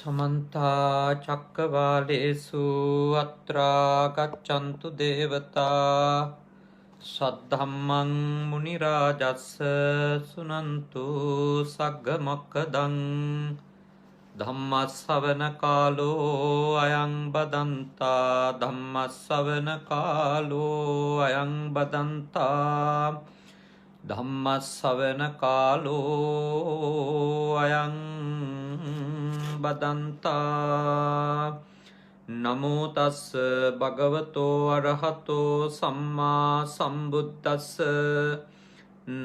समन्ता चक्रवालेषु अत्रा गच्छन्तु देवता सद्धम्मं मुनिराजस्य शृण्वन्तु सग्गमोक्खदं धम्मश्रवणकालो अयं बदन्ता धम्मश्रवणकालो अयं बदन्ता धम्मश्रवणकालो अयं बदन्ता नमो तस् भगवतो अरहतो सम्मा सम्बुद्धस्स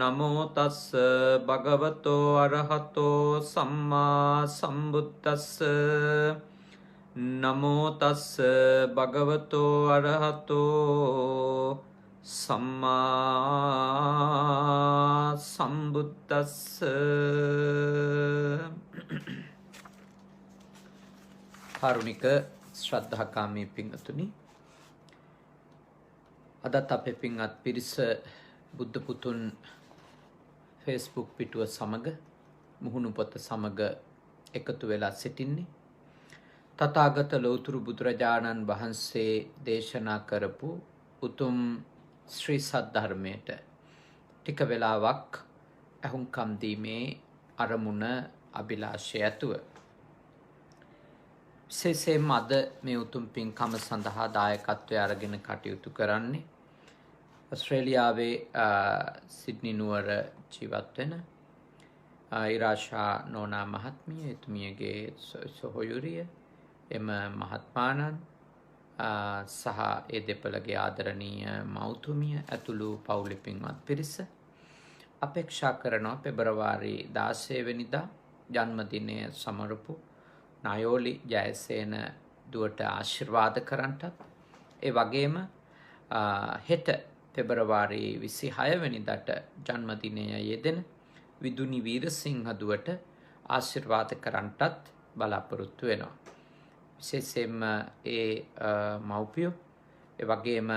नमो तस् भगवतो अरहतो सम्मा सम्बुद्धस्स नमो तस् भगवतो अरहतो सम्मा सम्बुद्धस्स කාරුණික ශ්‍රද්ධාකාමී පින්වතුනි, අදත් අපේ පින්වත් පිරිස බුද්ධ පුතුන් Facebook පිටුව සමග මුහුණු පොත සමග එකතු වෙලා සිටින්නේ. තථාගත ලෝතුරු බුදුරජාණන් වහන්සේ දේශනා කරපු උතුම් ශ්‍රී සද්ධර්මයට ටික වෙලාවක් අහුම්කම් දීමේ අරමුණ අභිලාෂය ඇතුව විශේෂයෙන්ම අද මේ උතුම් පින්කම සඳහා දායකත්වය අරගෙන කටයුතු කරන්නේ ඔස්ට්‍රේලියාවේ සිඩ්නි නුවර ජීවත් වෙන ඉරාෂා නෝනා මහත්මිය, එතුමියගේ සොහොයුරිය එම මහත්මාණන් සහ ඒ දෙපළගේ ආදරණීය මව්තුමිය ඇතුළු පවුලේ පින්වත් පිරිස අපේක්ෂා කරනවා පෙබරවාරි 16 වෙනිදා ජන්මදිනය සමරපු නයෝලි ජයසේන දුවට ආශිර්වාද කරන්නටත්, ඒ වගේම හෙට පෙබරවාරි 26 වෙනිදාට ජන්මදිනය යෙදෙන විදුනි වීරසිංහ දුවට ආශිර්වාද කරන්නටත් බලාපොරොත්තු වෙනවා. විශේෂයෙන්ම ඒ මව්පියෝ, ඒ වගේම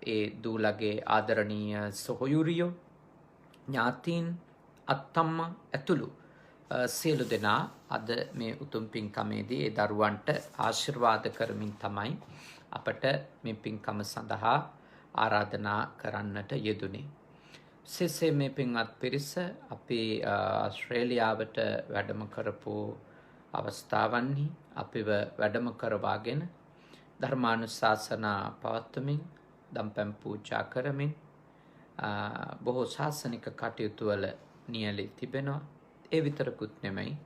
ඒ දූලගේ ආදරණීය සොහොයුරියෝ, ඥාතීන්, අත්තම්මා ඇතුළු සියලු දෙනා අද මේ උතුම් පින්කමේදී ඒ දරුවන්ට ආශිර්වාද කරමින් තමයි අපට මේ පින්කම සඳහා ආරාධනා කරන්නට යෙදුනේ. විශේෂයෙන් මේ පින්වත් පිරිස අපි ඕස්ට්‍රේලියාවට වැඩම කරපු අවස්ථාවන්හි අපිව වැඩම කරවාගෙන ධර්මානුශාසනා පවත්වමින් දම්පැන් පූජා කරමින් බොහෝ ශාසනික කටයුතු වල නියැලී තිබෙනවා. ඒ විතරකුත් නෙමෙයි,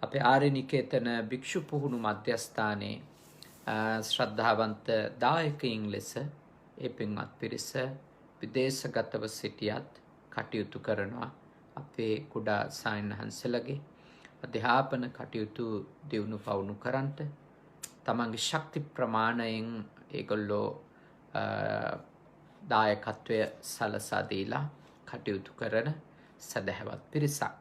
අපේ ආර්යනිකේතන භික්ෂු පුහුණු මධ්‍යස්ථානයේ ශ්‍රද්ධාවන්ත දායකයින් ලෙස ඒ පින්වත් පිරිස විදේශගතව සිටියත් කටයුතු කරනවා. අපේ කුඩා සායනහන්සලගේ අධ්‍යාපන කටයුතු දියුණු පවුණු කරන්නට තමන්ගේ ශක්ති ප්‍රමාණයෙන් ඒගොල්ලෝ දායකත්වය සලසා දීලා කටයුතු කරන සදහැවත් පිරිසක්.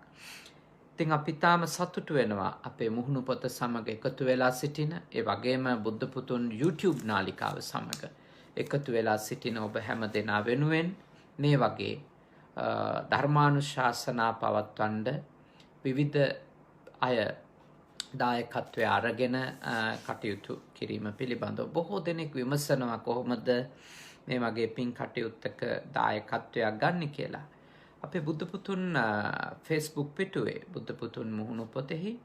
ඉතින් අපි තාම සතුටු වෙනවා අපේ මුහුණු පොත සමග එකතු වෙලා සිටින, ඒ වගේම බුද්ධ පුතුන් YouTube නාලිකාව සමග එකතු වෙලා සිටින ඔබ හැම දෙනා වෙනුවෙන් මේ වගේ ධර්මානුශාසනා පවත්වන්න විවිධ අය දායකත්වය අරගෙන කටයුතු කිරීම පිළිබඳව බොහෝ දෙනෙක් විමසනවා කොහොමද මේ වගේ පින් කටයුත්තක දායකත්වයක් ගන්න කියලා. අපේ බුද්ධ පුතුන් Facebook පිටුවේ බුද්ධ පුතුන් මුහුණු පොතෙහි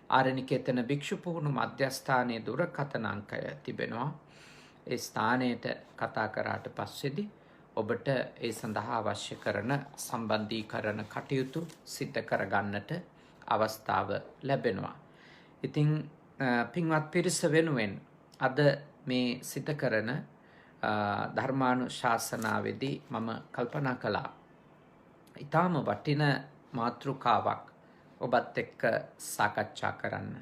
ආරණිකේතන භික්ෂු පුහුණු මධ්‍යස්ථානයේ දුරකථන අංකය තිබෙනවා. ඒ ස්ථානයට කතා කරාට පස්සේදී ඔබට ඒ සඳහා අවශ්‍ය කරන සම්බන්ධීකරණ කටයුතු සිදු කරගන්නට අවස්ථාව ලැබෙනවා. ඉතින් පින්වත් පිරිස වෙනුවෙන් අද මේ සිදු කරන ධර්මානුශාසනාවේදී මම කල්පනා කළා ඊටාම වටින මාතෘකාවක් ඔබත් එක්ක සාකච්ඡා කරන්න.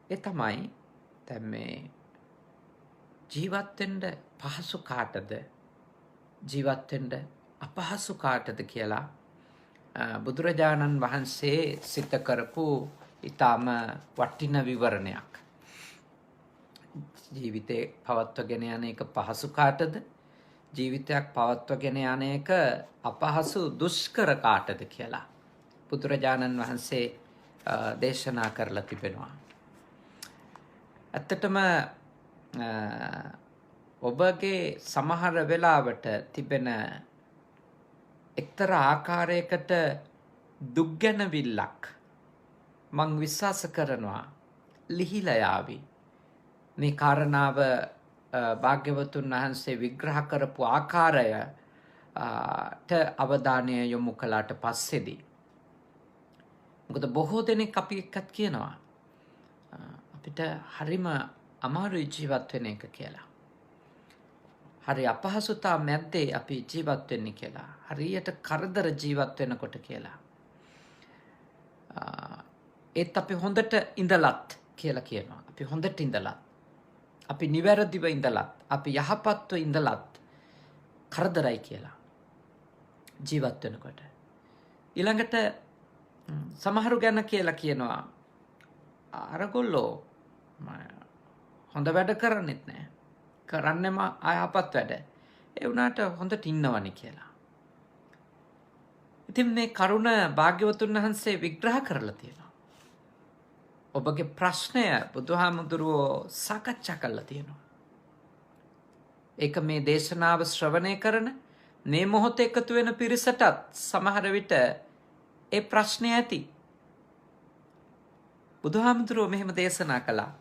ඒ තමයි දැන් මේ ජීවත් වෙන්න පහසු කාටද ජීවත් වෙන්න අපහසු කාටද කියලා බුදුරජාණන් වහන්සේ සිත කරපු ඊටාම වටින විවරණයක්. ජීවිතේ පවත්වගෙන යන එක පහසු කාටද, ජීවිතයක් පවත්වගෙන යන එක අපහසු දුෂ්කර කාටද කියලා බුදුරජාණන් වහන්සේ දේශනා කරලා තිබෙනවා. ඇත්තටම ඔබගේ සමහර වෙලාවට තිබෙන එක්තරා ආකාරයකට දුක්ගැනවිල්ලක් මං විශ්වාස කරනවා ලිහිලා යාවි. මේ කාරණාව භාග්‍යවතුන් වහන්සේ විග්‍රහ කරපු ආකාරයට අවධානය යොමු කළාට පස්සේදී. මොකද බොහෝ දෙනෙක් අපි එක්කත් කියනවා අපිට හරිම අමාරුයි ජීවත් වෙන එක කියලා. හරි අපහසුතා මැද්දේ අපි ජීවත් වෙන්නේ කියලා. හරියට කරදර ජීවත් වෙනකොට කියලා. ඒත් අපි හොඳට ඉඳලත් කියලා කියනවා. අපි හොඳට ඉඳලත්. අපි නිවැරදිව ඉඳලත්. අපි යහපත්ව ඉඳලත් කරදරයි කියලා. ජීවත් වෙනකොට. ඊළඟට සමහරු ගැන කියලා කියනවා අරගොල්ලෝ හොඳ වැඩ කරන්නෙත් නෑ. කරන්නෙම අයහපත් වැඩ. ඒ වුණාට හොඳට ඉන්නවනි කියලා. ඉතින් මේ කරුණ භාග්‍යවතුන් වහන්සේ විග්‍රහ කරලා තියෙනවා. ඔබගේ ප්‍රශ්නය බුදුහාමුදුරුවෝ සාකච්ඡා කරලා තියෙනවා. ඒක මේ දේශනාව ශ්‍රවණය කරන මේ මොහොතේ එකතු වෙන පිරිසටත් සමහර විට ඒ ප්‍රශ්නය ඇති. බුදුහාමුදුරුවෝ මෙහෙම දේශනා කළා.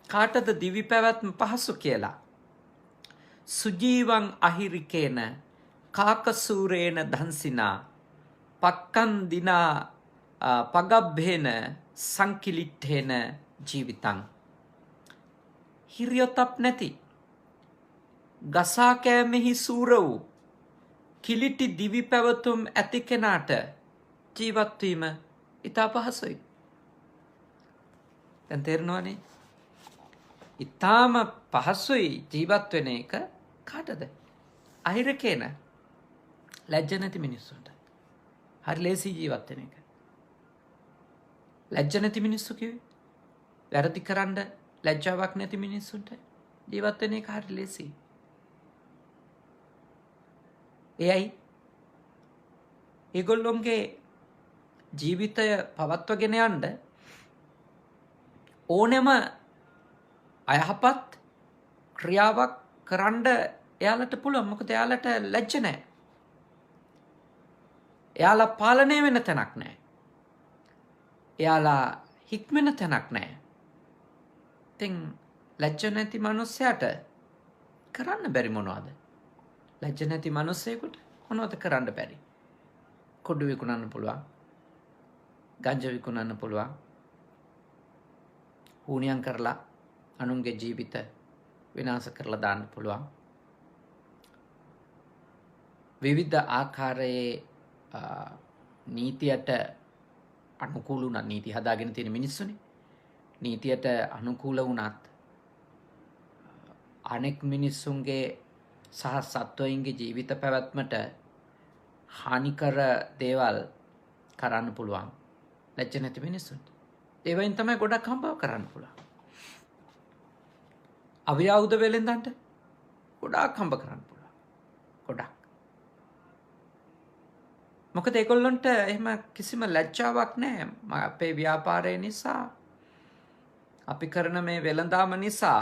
කාටද දිවි පැවැත්ම පහසු කියලා? සුජීවං අහිරිකේන කාකසූරේන දන්සිනා පක්කන් දිනා පගබ්බේන සංකිලිට්ඨේන ජීවිතං. හිරියොතප් නැති ගසා කෑමෙහි සූර වූ කිලිටි දිවි පැවතුම් ඇති කෙනාට ජීවත්වීම ඉතා පහසුයි. දැන් තේරෙනවනේ? ඉතාම පහසුයි ජීවත් වෙන එක කාටද? අහිරකේන ලැජ්ජ නැති මිනිස්සුන්ට. හරි ලේසි ජීවත් වෙන එක. ලැජ්ජ නැති මිනිස්සු කිව්වේ වැරදි කරන්න ලැජ්ජාවක් නැති මිනිස්සුන්ට ජීවත් වෙන එක හරි ලේසි. එයයි ඒගොල්ලොන්ගේ ජීවිතය පවත්වගෙන යන්න ඕනෙම අයහපත් ක්‍රියාවක් කරන්න එයාලට පුළුවන්. මොකද එයාලට ලැජ්ජ නැහැ. එයාලා පාලනය වෙන තැනක් නැහැ. එයාලා හික්මෙන තැනක් නැහැ. ඉතින් ලැජ්ජ නැති මිනිස්සයාට කරන්න බැරි මොනවද? ලැජ්ජ නැති මිනිස්සෙකුට මොනවද කරන්න බැරි? කොඩු විකුණන්න පුළුවන්. ගංජා විකුණන්න පුළුවන්. හුනියම් කරලා අනුන්ගේ ජීවිත විනාශ කරලා දාන්න පුළුවන්. විවිධ ආකාරයේ නීතියට අනුකූල වුණත් නීති හදාගෙන තියෙන මිනිස්සුනේ. නීතියට අනුකූල වුණත් අනෙක් මිනිස්සුන්ගේ සහ සත්වයින්ගේ ජීවිත පැවැත්මට හානිකර දේවල් කරන්න පුළුවන්. ලැජ්ජ නැති මිනිස්සුන්ට. ඒ වයින් තමයි ගොඩක් හම්බ කරන්න පුළුවන්. අවියාවුද වෙලෙන්දන්ට ගොඩාක් හම්බ කරන්න පුළුවන්. ගොඩක්. මොකද ඒගොල්ලන්ට එහෙම කිසිම ලැජ්ජාවක් නැහැ. අපේ ව්‍යාපාරය නිසා අපි කරන මේ වෙළඳාම නිසා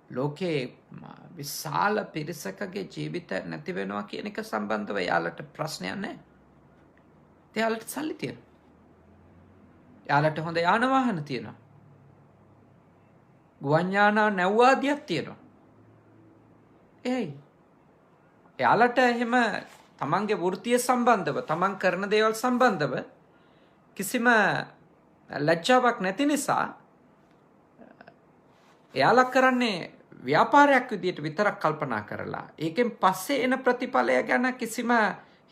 ලෝකේ විශාල පිරිසකගේ ජීවිත නැති වෙනවා කියන එක සම්බන්ධව යාලට ප්‍රශ්නයක් නැහැ. එයාලට සල්ලි තියෙනවා. යාලට හොඳ යාන වාහන තියෙනවා. ගුවන් යානා නැව්වාදියක් තියෙනවා. එයාලට එහෙම තමන්ගේ වෘත්තිය සම්බන්ධව තමන් කරන දේවල් සම්බන්ධව කිසිම ලැජ්ජාවක් නැති නිසා එයාලා කරන්නේ ව්‍යාපාරයක් විදියට විතරක් කල්පනා කරලා ඒකෙන් පස්සේ එන ප්‍රතිඵලය ගැන කිසිම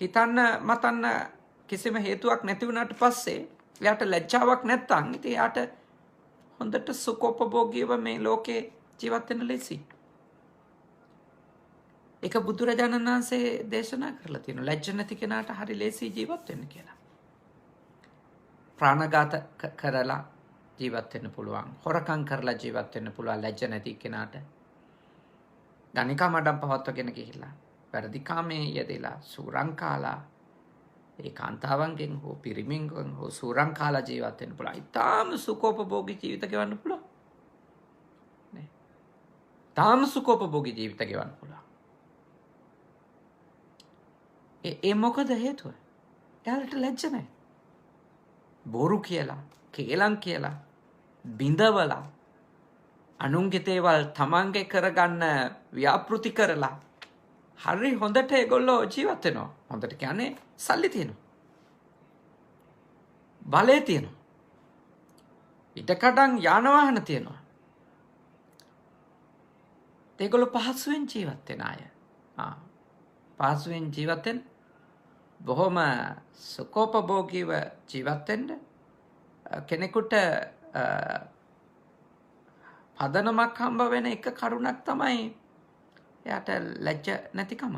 හිතන්න මතන්න කිසිම හේතුවක් නැති වුණාට පස්සේ එයාට ලැජ්ජාවක් නැත්තම් ඉතින් එයාට හොඳට සුඛෝපභෝගීව මේ ලෝකේ ජීවත් වෙන්න ලේසි. ඒක බුදුරජාණන් වහන්සේ දේශනා කරලා තියෙනවා. ලැජ්ජ නැති කෙනාට හරි ලේසි ජීවත් වෙන්න කියලා. ප්‍රාණඝාත කරලා ජීවත් වෙන්න පුළුවන්. හොරකම් කරලා ජීවත් වෙන්න පුළුවන් ලැජ්ජ නැති කෙනාට. ගණිකා මඩම් පවත්වගෙන ගිහිල්ලා වැරදි කාමයේ යෙදලා සූරං කාලා ඒ කාන්තාවන්ගෙන් හෝ පිරිමින්ගෙන් හෝ සූරං කාලා ජීවත් වෙන්න පුළුවන්. ඊටාම සුඛෝපභෝගී ජීවිත ගෙවන්න පුළුවන්. තාම සුඛෝපභෝගී ජීවිත ගෙවන්න පුළුවන්. ඒ මොකද හේතුව? එයාලට ලැජ්ජ නැහැ. බොරු කියලා, කේලම් කියලා, බිඳවලා, අනුන්ගේ දේවල් තමන්ගේ කරගන්න ව්‍යාපෘති කරලා හරි හොඳට ඒගොල්ලෝ ජීවත් වෙනවා. හොඳට කියන්නේ සල්ලි තියෙනවා. බලය තියෙනවා. ඉඩකඩම් යාන වාහන තියෙනවා. ඒගොල්ලෝ පහසුවෙන් ජීවත් වෙන අය. පහසුවෙන් ජීවත් වෙන බොහොම සුඛෝපභෝගීව ජීවත් වෙන්න කෙනෙකුට පදනමක් හම්බ වෙන එක කරුණක් තමයි එයාට ලැජ්ජ නැතිකම.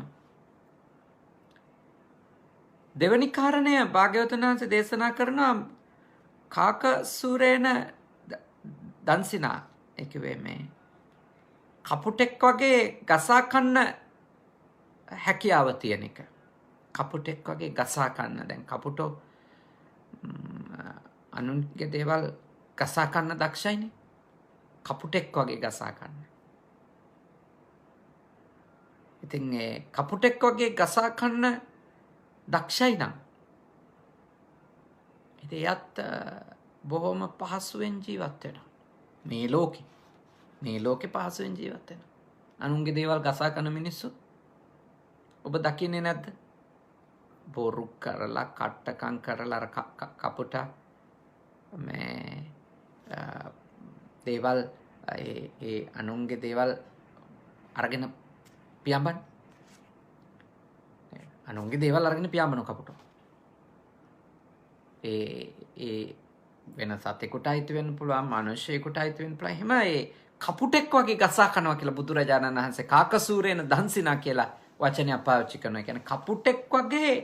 දෙවැනි කාරණය භාග්‍යවතුන් වහන්සේ දේශනා කරනවා කාකසූරේන දන්සිනා. ඒ කිව්වේ මේ කපුටෙක් වගේ ගසා කන්න හැකියාව තියෙන එක. කපුටෙක් වගේ ගසා කන්න. දැන් කපුටෝ අනුන්ගේ දේවල් ගසා කන්න දක්ෂයිනේ. කපුටෙක් වගේ ගසා කන්න. ඉතින් ඒ කපුටෙක් වගේ ගසා කන්න දක්ෂයි නම් ඉතින් එයත් බොහොම පහසුවෙන් ජීවත් වෙනවා. මේ ලෝකේ පහසුවෙන් ජීවත් වෙනවා. අනුන්ගේ දේවල් ගසා කන මිනිස්සු ඔබ දකින්නේ නැද්ද? බොරු කරලා කට්ටකම් කරලා අර කපුටා මේ දේවල් ඒ අනුන්ගේ දේවල් අරගෙන පියඹන. අනුන්ගේ දේවල් අරගෙන පියඹන කපුටෝ. ඒ වෙන සතෙකුට අයිති වෙන්න පුළුවන්, මිනිසෙකුට අයිති වෙන්න පුළුවන්. එහෙම ඒ කපුටෙක් වගේ ගසා කනවා කියලා බුදුරජාණන් වහන්සේ කාකසූරේන දන්සිනා කියලා වචනය පාවිච්චි කරනවා. කියන්නේ කපුටෙක් වගේ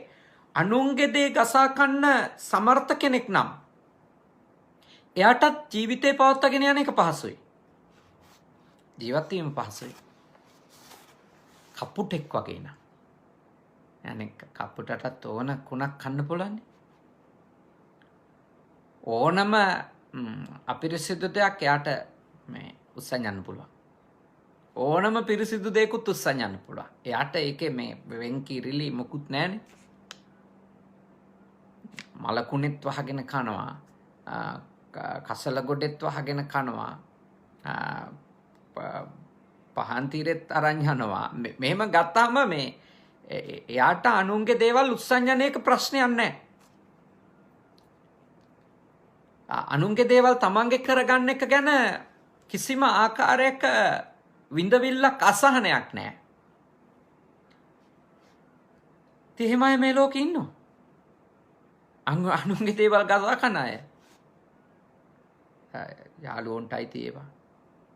අනුන්ගේ දේ ගසා කන්න සමර්ථ කෙනෙක් නම් එයාටත් ජීවිතේ පවත්වාගෙන යන එක පහසුයි. ජීවත් වීම පහසුයි. කපුටෙක් වගේ නම්. يعني කපුටටත් ඕන කුණක් කන්න පුළුවන්. ඕනම අපිරිසිදු දෙයක් එයාට මේ උස්සන් යන්න පුළුවන්. ඕනම පිරිසිදු දෙයකුත් උස්සන් යන්න පුළුවන්. එයාට ඒකේ මේ වෙන් කිරිලි මොකුත් නැහැනේ. මලකුණෙත් වහගෙන කනවා. කසල ගොඩෙත් වහගෙන කනවා. පහන් තීරෙත් අරන් යනවා. මෙහෙම ගත්තාම මේ එයාට අනුන්ගේ දේවල් උස්සන් යන එක ප්‍රශ්නයක් නැහැ. අනුන්ගේ දේවල් තමන්ගේ කරගන්න එක ගැන කිසිම ආකාරයක විඳවිල්ලක් අසහනයක් නැහැ. එහෙම අය මේ ලෝකේ ඉන්නවා. අනුන්ගේ දේවල් ගසා කන අය. යාළුවන්ට අයිති ඒවා.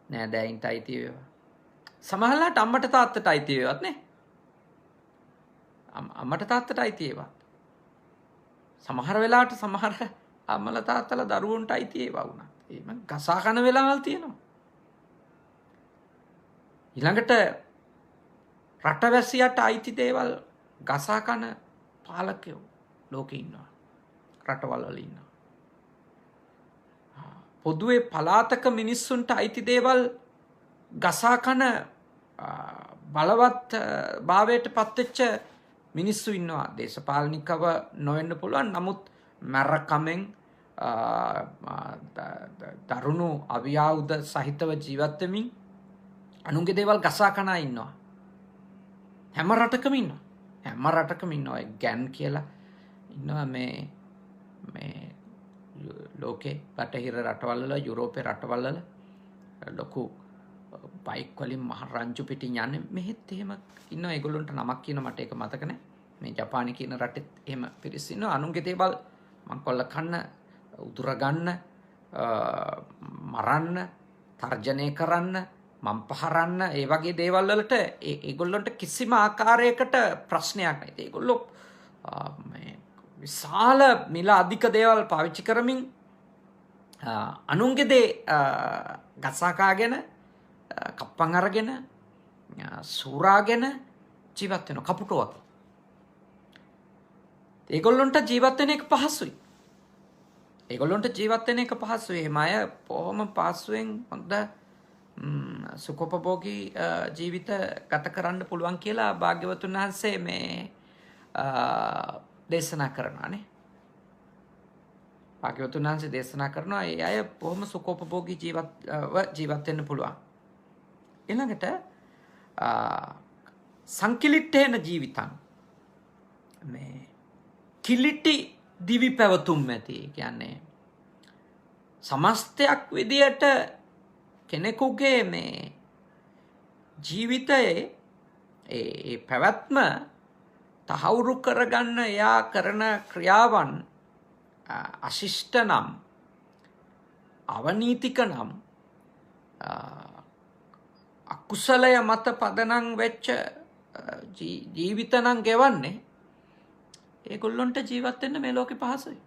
නෑදෑයින්ට අයිති ඒවා. සමහරවිට අම්මට තාත්තට අයිති ඒවාත් නේ. අම්මට තාත්තට අයිති ඒවා. සමහර වෙලාවට සමහර අම්මලා තාත්තලා දරුවන්ට අයිති ඒවා වුණා. එහෙම ගසා කන වෙලාවල් තියෙනවා. ඊළඟට රටවැසියට අයිති දේවල් ගසා කන පාලකයෝ ලෝකේ ඉන්නවා. රටවල් වල ඉන්නවා. පොදුවේ පලාතක මිනිස්සුන්ට අයිති දේවල් ගසා කන බලවත් භාවයට පත්වෙච්ච මිනිස්සු ඉන්නවා. දේශපාලනිකව නොවෙන්න පුළුවන්. නමුත් මරකමෙන් දරුණු අවියාවුද සහිතව ජීවත් වෙමින් අනුන්ගේ දේවල් ගසා කන අය ඉන්නවා. හැම රටකම ඉන්නවා. හැම රටකම ඉන්නවා. ගැන් කියලා ඉන්නවා මේ ලෝකේ බටහිර රටවල් වල, යුරෝපේ රටවල් වල ලොකු බයික් වලින් මහ රංචු පිටින් යන්නේ. මෙහෙත් එහෙම ඉන්නවා. ඒගොල්ලන්ට නමක් කියන මට ඒක මතක නැහැ. මේ ජපානයේ කියන රටෙත් එහෙම පිරිස් ඉන්නවා. අනුන්ගේ දේවල් මංකොල්ල කන්න, උදුර ගන්න, මරන්න, තර්ජනය කරන්න, මම් පහරන්න, ඒ වගේ දේවල් වලට ඒගොල්ලන්ට කිසිම ආකාරයකට ප්‍රශ්නයක් නැහැ. ඒගොල්ලෝ මේ විශාල මිල අධික දේවල් පාවිච්චි කරමින් අනුන්ගේ දේ ගසා කාගෙන, කප්පන් අරගෙන, සූරාගෙන ජීවත් වෙන කපුටෝ වගේ. ඒගොල්ලොන්ට ජීවත් වෙන එක පහසුයි. ඒගොල්ලොන්ට ජීවත් වෙන එක පහසුයි. එහෙම අය බොහොම පහසුවෙන් හොඳ සුඛෝපභෝගී ජීවිත ගත කරන්න පුළුවන් කියලා භාග්‍යවතුන් වහන්සේ මේ දේශනා කරනවානේ. භාග්‍යවතුන් වහන්සේ දේශනා කරනවා ඒ අය බොහොම සුඛෝපභෝගී ජීවත් වෙන්න පුළුවන්. ඊළඟට සංකිලිට්ඨේන ජීවිතං මේ කිලිටි දිවි පැවතුම් ඇති. කියන්නේ සමස්තයක් විදියට කෙනෙකුගේ මේ ජීවිතයේ ඒ පැවැත්ම තහවුරු කරගන්න එයා කරන ක්‍රියාවන් අශිෂ්ට නම් අවනීතික නම් අකුසලය මත පදනම් වෙච්ච ජීවිත නම් ගෙවන්නේ ඒගොල්ලොන්ට ජීවත් වෙන්න මේ ලෝකේ පහසුයි.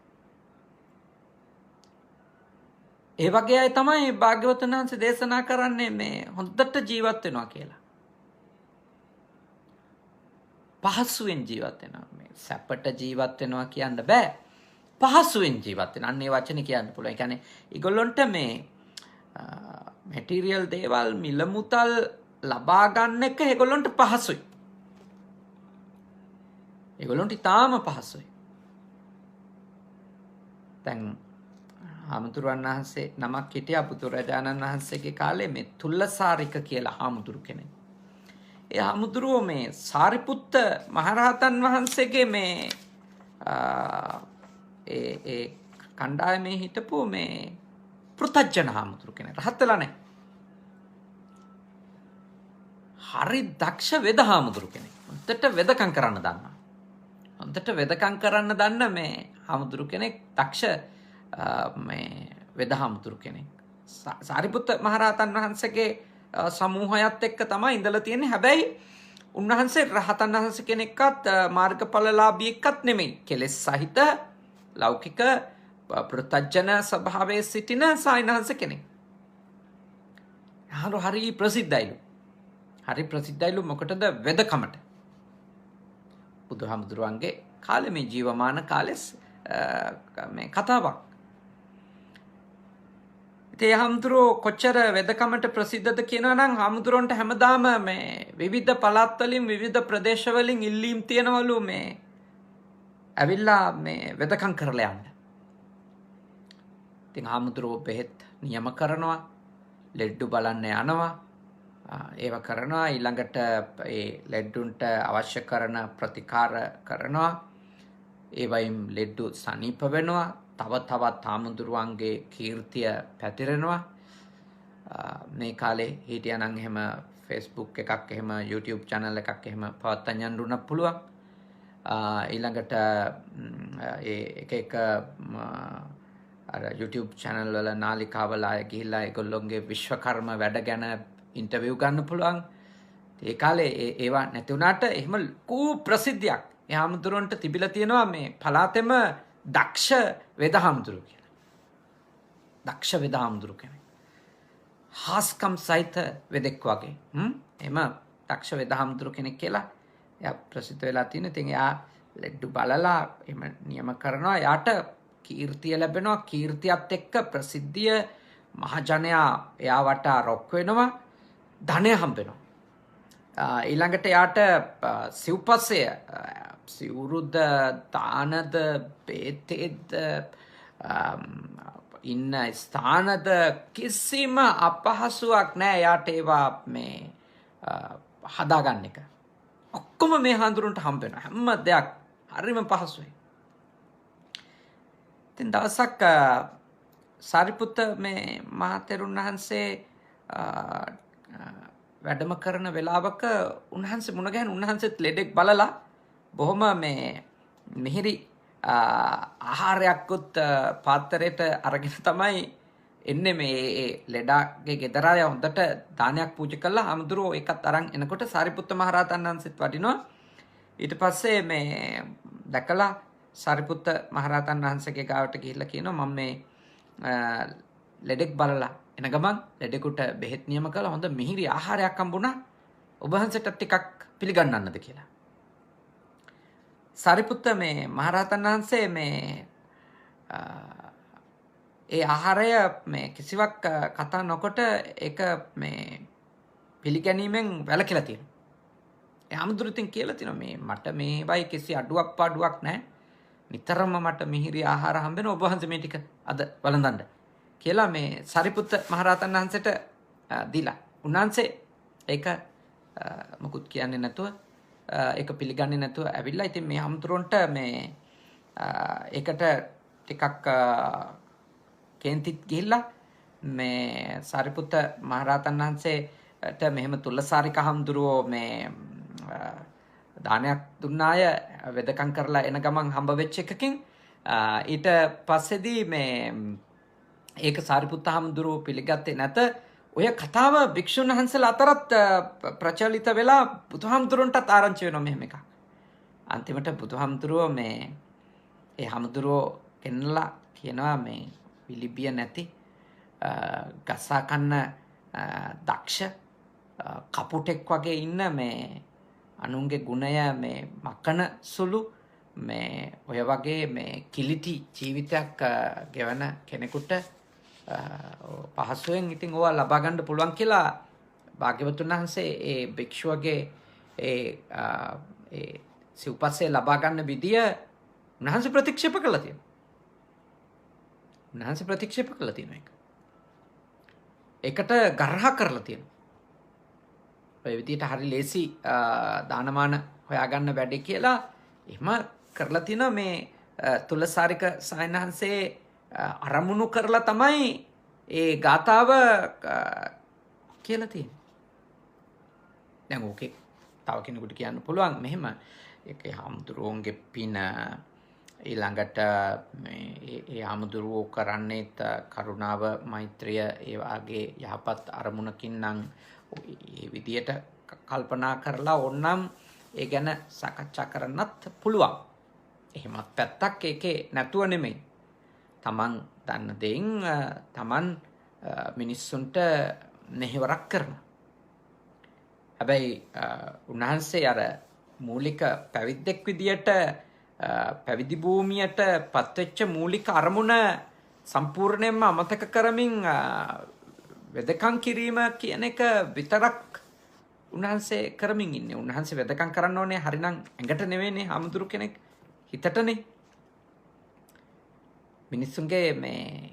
ඒ වගේ අය තමයි භාග්‍යවතුන් වහන්සේ දේශනා කරන්නේ මේ හොඳට ජීවත් වෙනවා කියලා. පහසුවෙන් ජීවත් වෙනවා. මේ සැපට ජීවත් වෙනවා කියන්න බෑ. පහසුවෙන් ජීවත් වෙන. අන්න ඒ වචනේ කියන්න පුළුවන්. ඒ කියන්නේ ඒගොල්ලොන්ට මේ මැටීරියල් දේවල් මිල මුතල් ලබා ගන්න එක ඒගොල්ලොන්ට පහසුයි. ඒගොල්ලොන්ට ඉතාම පහසුයි. දැන් හාමුදුරුවන් වහන්සේ නමක් හිටියා බුදුරජාණන් වහන්සේගේ කාලේ මේ තුල්ලසාරික කියලා හාමුදුරු කෙනෙක්. ඒ හාමුදුරුවෝ මේ සාරිපුත්ත මහරහතන් වහන්සේගේ මේ ඒ කණ්ඩායමේ හිටපු මේ පෘථජ්ජන හාමුදුරු කෙනෙක්. රහත් වෙලා නැහැ. හරි දක්ෂ වෙද හාමුදුරු කෙනෙක්. හොඳට වෙදකම් කරන්න දන්නවා. හොඳට වෙදකම් කරන්න දන්න මේ හාමුදුරු කෙනෙක් දක්ෂ මේ වෙද හාමුදුරු කෙනෙක්. සාරිපුත්ත මහරහතන් වහන්සේගේ සමූහයත් එක්ක තමයි ඉඳලා තියෙන්නේ. හැබැයි උන්වහන්සේ රහතන් වහන්සේ කෙනෙක්වත් මාර්ගඵලලාභියෙක්වත් නෙමෙයි. කෙලෙස් සහිත ලෞකික පෘථජ්ජන ස්වභාවයේ සිටින සායනහංශ කෙනෙක්. හරි ප්‍රසිද්ධයිලු. හරි ප්‍රසිද්ධයිලු මොකටද? වෙදකමට. බුදුහාමුදුරුවන්ගේ කාලේ මේ ජීවමාන කාලෙස් මේ කතාවක්. ඉතින් හාමුදුරුවෝ කොච්චර වෙදකමට ප්‍රසිද්ධද කියනවා නම් හාමුදුරුවන්ට හැමදාම මේ විවිධ පළාත් වලින් විවිධ ප්‍රදේශ වලින් ඉල්ලීම් තියනවලු මේ ඇවිල්ලා මේ වෙදකම් කරලා යන්න. ඉතින් හාමුදුරුවෝ බෙහෙත් නියම කරනවා, ලෙඩ්ඩු බලන්න යනවා, ඒව කරනවා. ඊළඟට ඒ ලෙඩ්ඩුන්ට අවශ්‍ය කරන ප්‍රතිකාර කරනවා. ඒ වයින් ලෙඩ්ඩු සනීප වෙනවා. තව තවත් හාමුදුරුවන්ගේ කීර්තිය පැතිරෙනවා. මේ කාලේ හිටියනම් එහෙම Facebook එකක් එහෙම YouTube channel එකක් එහෙම පවත්වන්න යන්න උනත් පුළුවන්. ඊළඟට එක අර YouTube channel වල නාලිකාවල අය ගිහිල්ලා ඒගොල්ලොන්ගේ විශ්වකර්ම වැඩ ගැන ඉන්ටර්විව් ගන්න පුළුවන්. ඒ කාලේ ඒවා නැති වුණාට එහෙම ලොකු ප්‍රසිද්ධියක් ඒ හාමුදුරුවන්ට තිබිලා තියෙනවා මේ පළාතෙම දක්ෂ වෙද හාමුදුරුවෝ කියලා. දක්ෂ වෙද හාමුදුරුවෝ කෙනෙක්. හාස්කම් සහිත වෙදෙක් වගේ. එහෙම දක්ෂ වෙද හාමුදුරුවෝ කෙනෙක් කියලා එයා ප්‍රසිද්ධ වෙලා තියෙන. ඉතින් එයා ලෙඩ්ඩු බලලා එහෙම නියම කරනවා. එයාට කීර්තිය ලැබෙනවා. කීර්තියත් එක්ක ප්‍රසිද්ධිය මහජනයා එයා වටා රොක් වෙනවා. ධනය හම්බෙනවා. ඊළඟට එයාට සිව්පස්සය සිවුරුද දානද බේතෙද ඉන්න ස්ථානද කිසිම අපහසුවක් නෑ. එයාට ඒවා මේ හදාගන්න එක ඔක්කොම මේ හාමුදුරුවන්ට හම්බ වෙනවා. හැම දෙයක් හරිම පහසුයි. ඉතින් දවසක් සාරිපුත්ත මේ මහතෙරුන් වහන්සේ වැඩම කරන වෙලාවක උන්වහන්සේ මුණ ගැහෙන උන්වහන්සේත් ලෙඩෙක් බලලා බොහොම මේ මිහිරි ආහාරයක්වත් පාත්‍රයට අරගෙන තමයි එන්නේ. මේ ලෙඩාගේ ගෙදර අය හොඳට දානයක් පූජා කළා. හාමුදුරුවෝ ඒකත් අරන් එනකොට සාරිපුත්ත මහරහතන් වහන්සේත් වඩිනවා. ඊට පස්සේ මේ දැකලා සාරිපුත්ත මහරහතන් වහන්සේගේ ගාවට ගිහිල්ලා කියනවා මම මේ ලෙඩෙක් බලලා එන ගමන් ලෙඩෙකුට බෙහෙත් නියම කළා. හොඳ මිහිරි ආහාරයක් හම්බුණා. ඔබ වහන්සේට ටිකක් පිළිගන්නන්නද කියලා. සාරිපුත්ත මේ මහරහතන් වහන්සේ මේ ඒ ආහාරය මේ කිසිවක් කතා නොකොට ඒක මේ පිළිගැනීමෙන් වැළකීලා තියෙනවා. ඒ හාමුදුරුවෝ කියලා තියෙනවා මේ මට මේවයි කිසි අඩුවක් පාඩුවක් නැහැ. නිතරම මට මිහිරි ආහාර හම්බ වෙනවා. ඔබ වහන්සේ මේ ටික අද වළඳන්න කියලා මේ සරිපුත්ත මහරහතන් වහන්සේට දීලා. උන්වහන්සේ ඒක මොකුත් කියන්නේ නැතුව ඒක පිළිගන්නේ නැතුව ඇවිල්ලා ඉතින් මේ හාමුදුරුවන්ට මේ ඒකට ටිකක් කේන්තිත් ගිහිල්ලා මේ සරිපුත්ත මහරහතන් වහන්සේට මෙහෙම තුලසාරික හාමුදුරුවෝ මේ දානයක් දුන්නාය වෙදකම් කරලා එන ගමන් හම්බ වෙච්ච එකකින් ඊට පස්සේදී මේ ඒක සාරිපුත්ත හාමුදුරුවෝ පිළිගත්තේ නැත. ඔය කතාව භික්ෂුන් වහන්සේලා අතරත් ප්‍රචලිත වෙලා බුදුහාමුදුරන්ටත් ආරංචි වෙනවා මෙහෙම එකක්. අන්තිමට බුදුහාමුදුරුවෝ මේ ඒ හාමුදුරුවෝ කෙන්නලා කියනවා මේ විලිබිය නැති ගසා කන්න දක්ෂ කපුටෙක් වගේ ඉන්න මේ අනුන්ගේ ගුණය මේ මකන සුළු මේ ඔය වගේ මේ කිලිටි ජීවිතයක් ගෙවන කෙනෙකුට පහසුවෙන් ඉතින් ඕවා ලබා ගන්න පුළුවන් කියලා භාග්‍යවතුන් වහන්සේ ඒ භික්ෂුවගේ ඒ සිව්පස්සේ ලබා ගන්න විදිය උන්වහන්සේ ප්‍රතික්ෂේප කළා තියෙනවා. උන්වහන්සේ ප්‍රතික්ෂේප කළා තියෙනවා ඒක. ඒකට ගරහ කරලා තියෙනවා. ඔය විදිහට හරි ලේසි දානමාන හොයාගන්න වැඩේ කියලා එහෙම කරලා තියෙනවා. මේ තුලසාරික සායනහන්සේ අරමුණු කරලා තමයි ඒ ගාථාව කියලා තියෙන්නේ. දැන් ඕකේ තව කෙනෙකුට කියන්න පුළුවන් මෙහෙම ඒකේ හාමුදුරුවන්ගේ පින ඊළඟට ඒ හාමුදුරුවෝ කරන්නේත් කරුණාව මෛත්‍රිය ඒ වගේ යහපත් අරමුණකින් නම් ඒ විදියට කල්පනා කරලා ඕනනම් ඒ ගැන සාකච්ඡා කරන්නත් පුළුවන්. එහෙමත් පැත්තක් ඒකේ නැතුව නෙමෙයි. තමන් දන්න දෙයින් තමන් මිනිස්සුන්ට මෙහෙවරක් කරනවා. හැබැයි උන්වහන්සේ අර මූලික පැවිද්දෙක් විදියට පැවිදි භූමියට පත්වෙච්ච මූලික අරමුණ සම්පූර්ණයෙන්ම අමතක කරමින් වෙදකම් කිරීම කියන එක විතරක් උන්වහන්සේ කරමින් ඉන්නේ. උන්වහන්සේ වෙදකම් කරන්න ඕනේ හරිනම් ඇඟට නෙවෙයිනේ හාමුදුරු කෙනෙක් හිතටනේ. මිනිස්සුන්ගේ මේ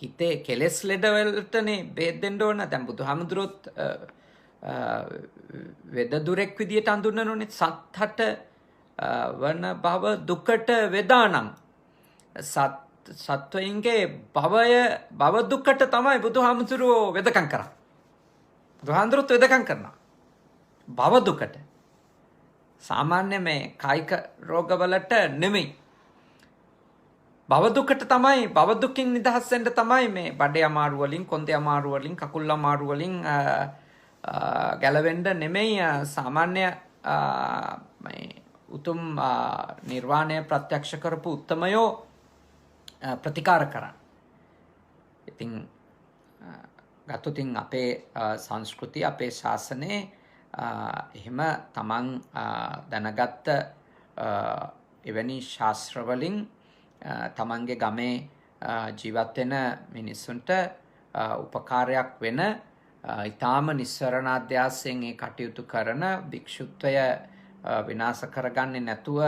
හිතේ කෙලෙස් ලෙඩවලටනේ බේත් දෙන්න ඕන. දැන් බුදුහාමුදුරුවොත් වෙදදුරෙක් විදියට අඳුන්වනෝනේ සත්හට වන භව දුකට වේදානම් සත්වයින්ගේ භව දුකට තමයි බුදුහාමුදුරුවෝ වෙදකම් කරන්නේ. බුදුහාමුදුරුවොත් වෙදකම් කරනවා භව දුකට. සාමාන්‍ය මේ කායික රෝගවලට නෙමෙයි. භව දුකට තමයි භව දුකින් නිදහස් වෙන්න තමයි මේ බඩේ අමාරු වලින් කොන්දේ අමාරු වලින් කකුල් අමාරු වලින් ගැලවෙන්න නෙමෙයි සාමාන්‍ය මේ උතුම් නිර්වාණය ප්‍රත්‍යක්ෂ කරපු උත්තමයෝ ප්‍රතිකාර කරන්න. ඉතින් ගතොතින් අපේ සංස්කෘතිය අපේ ශාසනයේ එහෙම තමන් දැනගත්ත එවැනි ශාස්ත්‍රවලින් තමන්ගේ ගමේ ජීවත් වෙන මිනිස්සුන්ට උපකාරයක් වෙන ඊටාම නිස්සරණ අධ්‍යාසයෙන් ඒ කටයුතු කරන භික්ෂුත්වය විනාශ කරගන්නේ නැතුව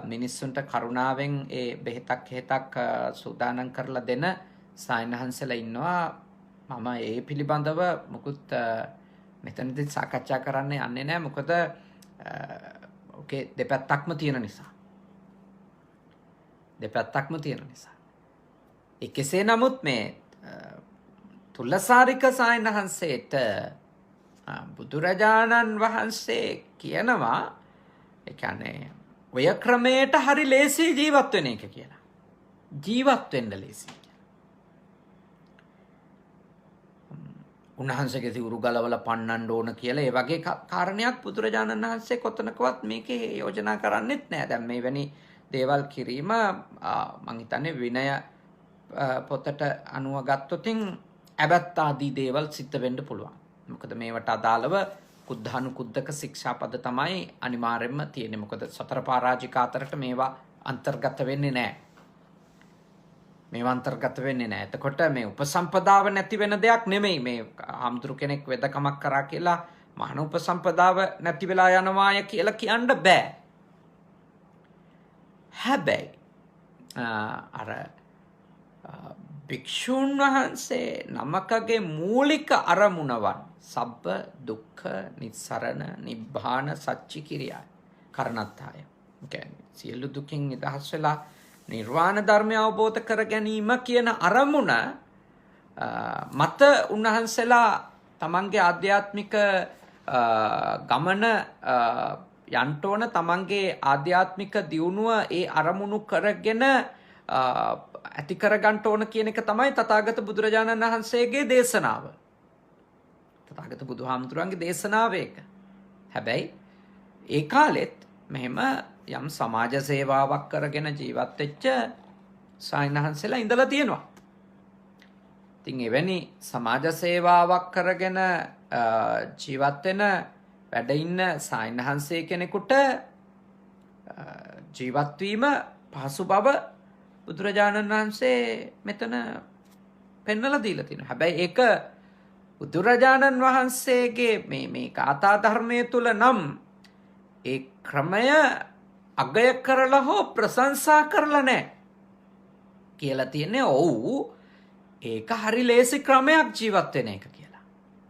මිනිස්සුන්ට කරුණාවෙන් ඒ බෙහෙතක් සූදානම් කරලා දෙන සායනහන්සලා ඉන්නවා. මම ඒ පිළිබඳව මොකුත් මෙතනදී සාකච්ඡා කරන්න යන්නේ නැහැ. මොකද ඕකේ දෙපැත්තක්ම තියෙන නිසා. ඒ කෙසේ නමුත් මේ තුලසාරික සායනහන්සේට බුදුරජාණන් වහන්සේ කියනවා ඒ කියන්නේ ඔය ක්‍රමයට හරි ලේසි ජීවත් වෙන එක කියලා. ජීවත් වෙන්න ලේසි. උන්වහන්සේගේ සිවුරු ගලවලා පන්නන්න ඕන කියලා ඒ වගේ කාරණයක් බුදුරජාණන් වහන්සේ කොතනකවත් මේකේ යෝජනා කරන්නේත් නැහැ. දැන් මේ වැනි දේවල් කිරීම මං හිතන්නේ විනය පොතට අනුව ගත්තොතින් ඇබැත් ආදී දේවල් සිද්ධ වෙන්න පුළුවන්. මොකද මේවට අදාළව කුද්ධානුකුද්ධක ශික්ෂාපද තමයි අනිවාර්යෙන්ම තියෙන්නේ. මොකද සතර පරාජික අතරට මේවා අන්තර්ගත වෙන්නේ නැහැ. මේ අන්තර්ගත වෙන්නේ නැහැ. එතකොට මේ උපසම්පදාව නැති වෙන දෙයක් නෙමෙයි. මේ හාමුදුරු කෙනෙක් වෙදකමක් කරා කියලා මහාන උපසම්පදාව නැති වෙලා යනවාය කියලා කියන්න බෑ. හැබැයි අර භික්ෂුන් වහන්සේ නමකගේ මූලික අරමුණවන් සබ්බ දුක්ඛ නිස්සරණ නිබ්බාන සච්චි කිරියයි කරණත්තාය. කියන්නේ සියලු දුකින් නිදහස් වෙලා නිර්වාණ ධර්මය අවබෝධ කර ගැනීම කියන අරමුණ මත උන්වහන්සේලා තමන්ගේ ආධ්‍යාත්මික ගමන යන්න ඕන. තමන්ගේ ආධ්‍යාත්මික දියුණුව ඒ අරමුණු කරගෙන ඇති කරගන්න ඕන කියන එක තමයි තථාගත බුදුරජාණන් වහන්සේගේ දේශනාව. තථාගත බුදුහාමුදුරන්ගේ දේශනාව ඒක. හැබැයි ඒ කාලෙත් මෙහෙම යම් සමාජ සේවාවක් කරගෙන ජීවත් වෙච්ච සායනහන්සලා ඉඳලා තියෙනවා. ඉතින් එවැනි සමාජ සේවාවක් කරගෙන ජීවත් වෙන වැඩ ඉන්න සායනහන්සේ කෙනෙකුට ජීවත් වීම පහසු බව බුදුරජාණන් වහන්සේ මෙතන පෙන්වලා දීලා තියෙනවා. හැබැයි ඒක බුදුරජාණන් වහන්සේගේ මේ ගාථා ධර්මයේ තුල නම් ඒ ක්‍රමය අගය කරලා හෝ ප්‍රශංසා කරලා නැහැ කියලා තියෙන්නේ. ඔව් ඒක හරි ලේසි ක්‍රමයක් ජීවත් වෙන එක කියලා.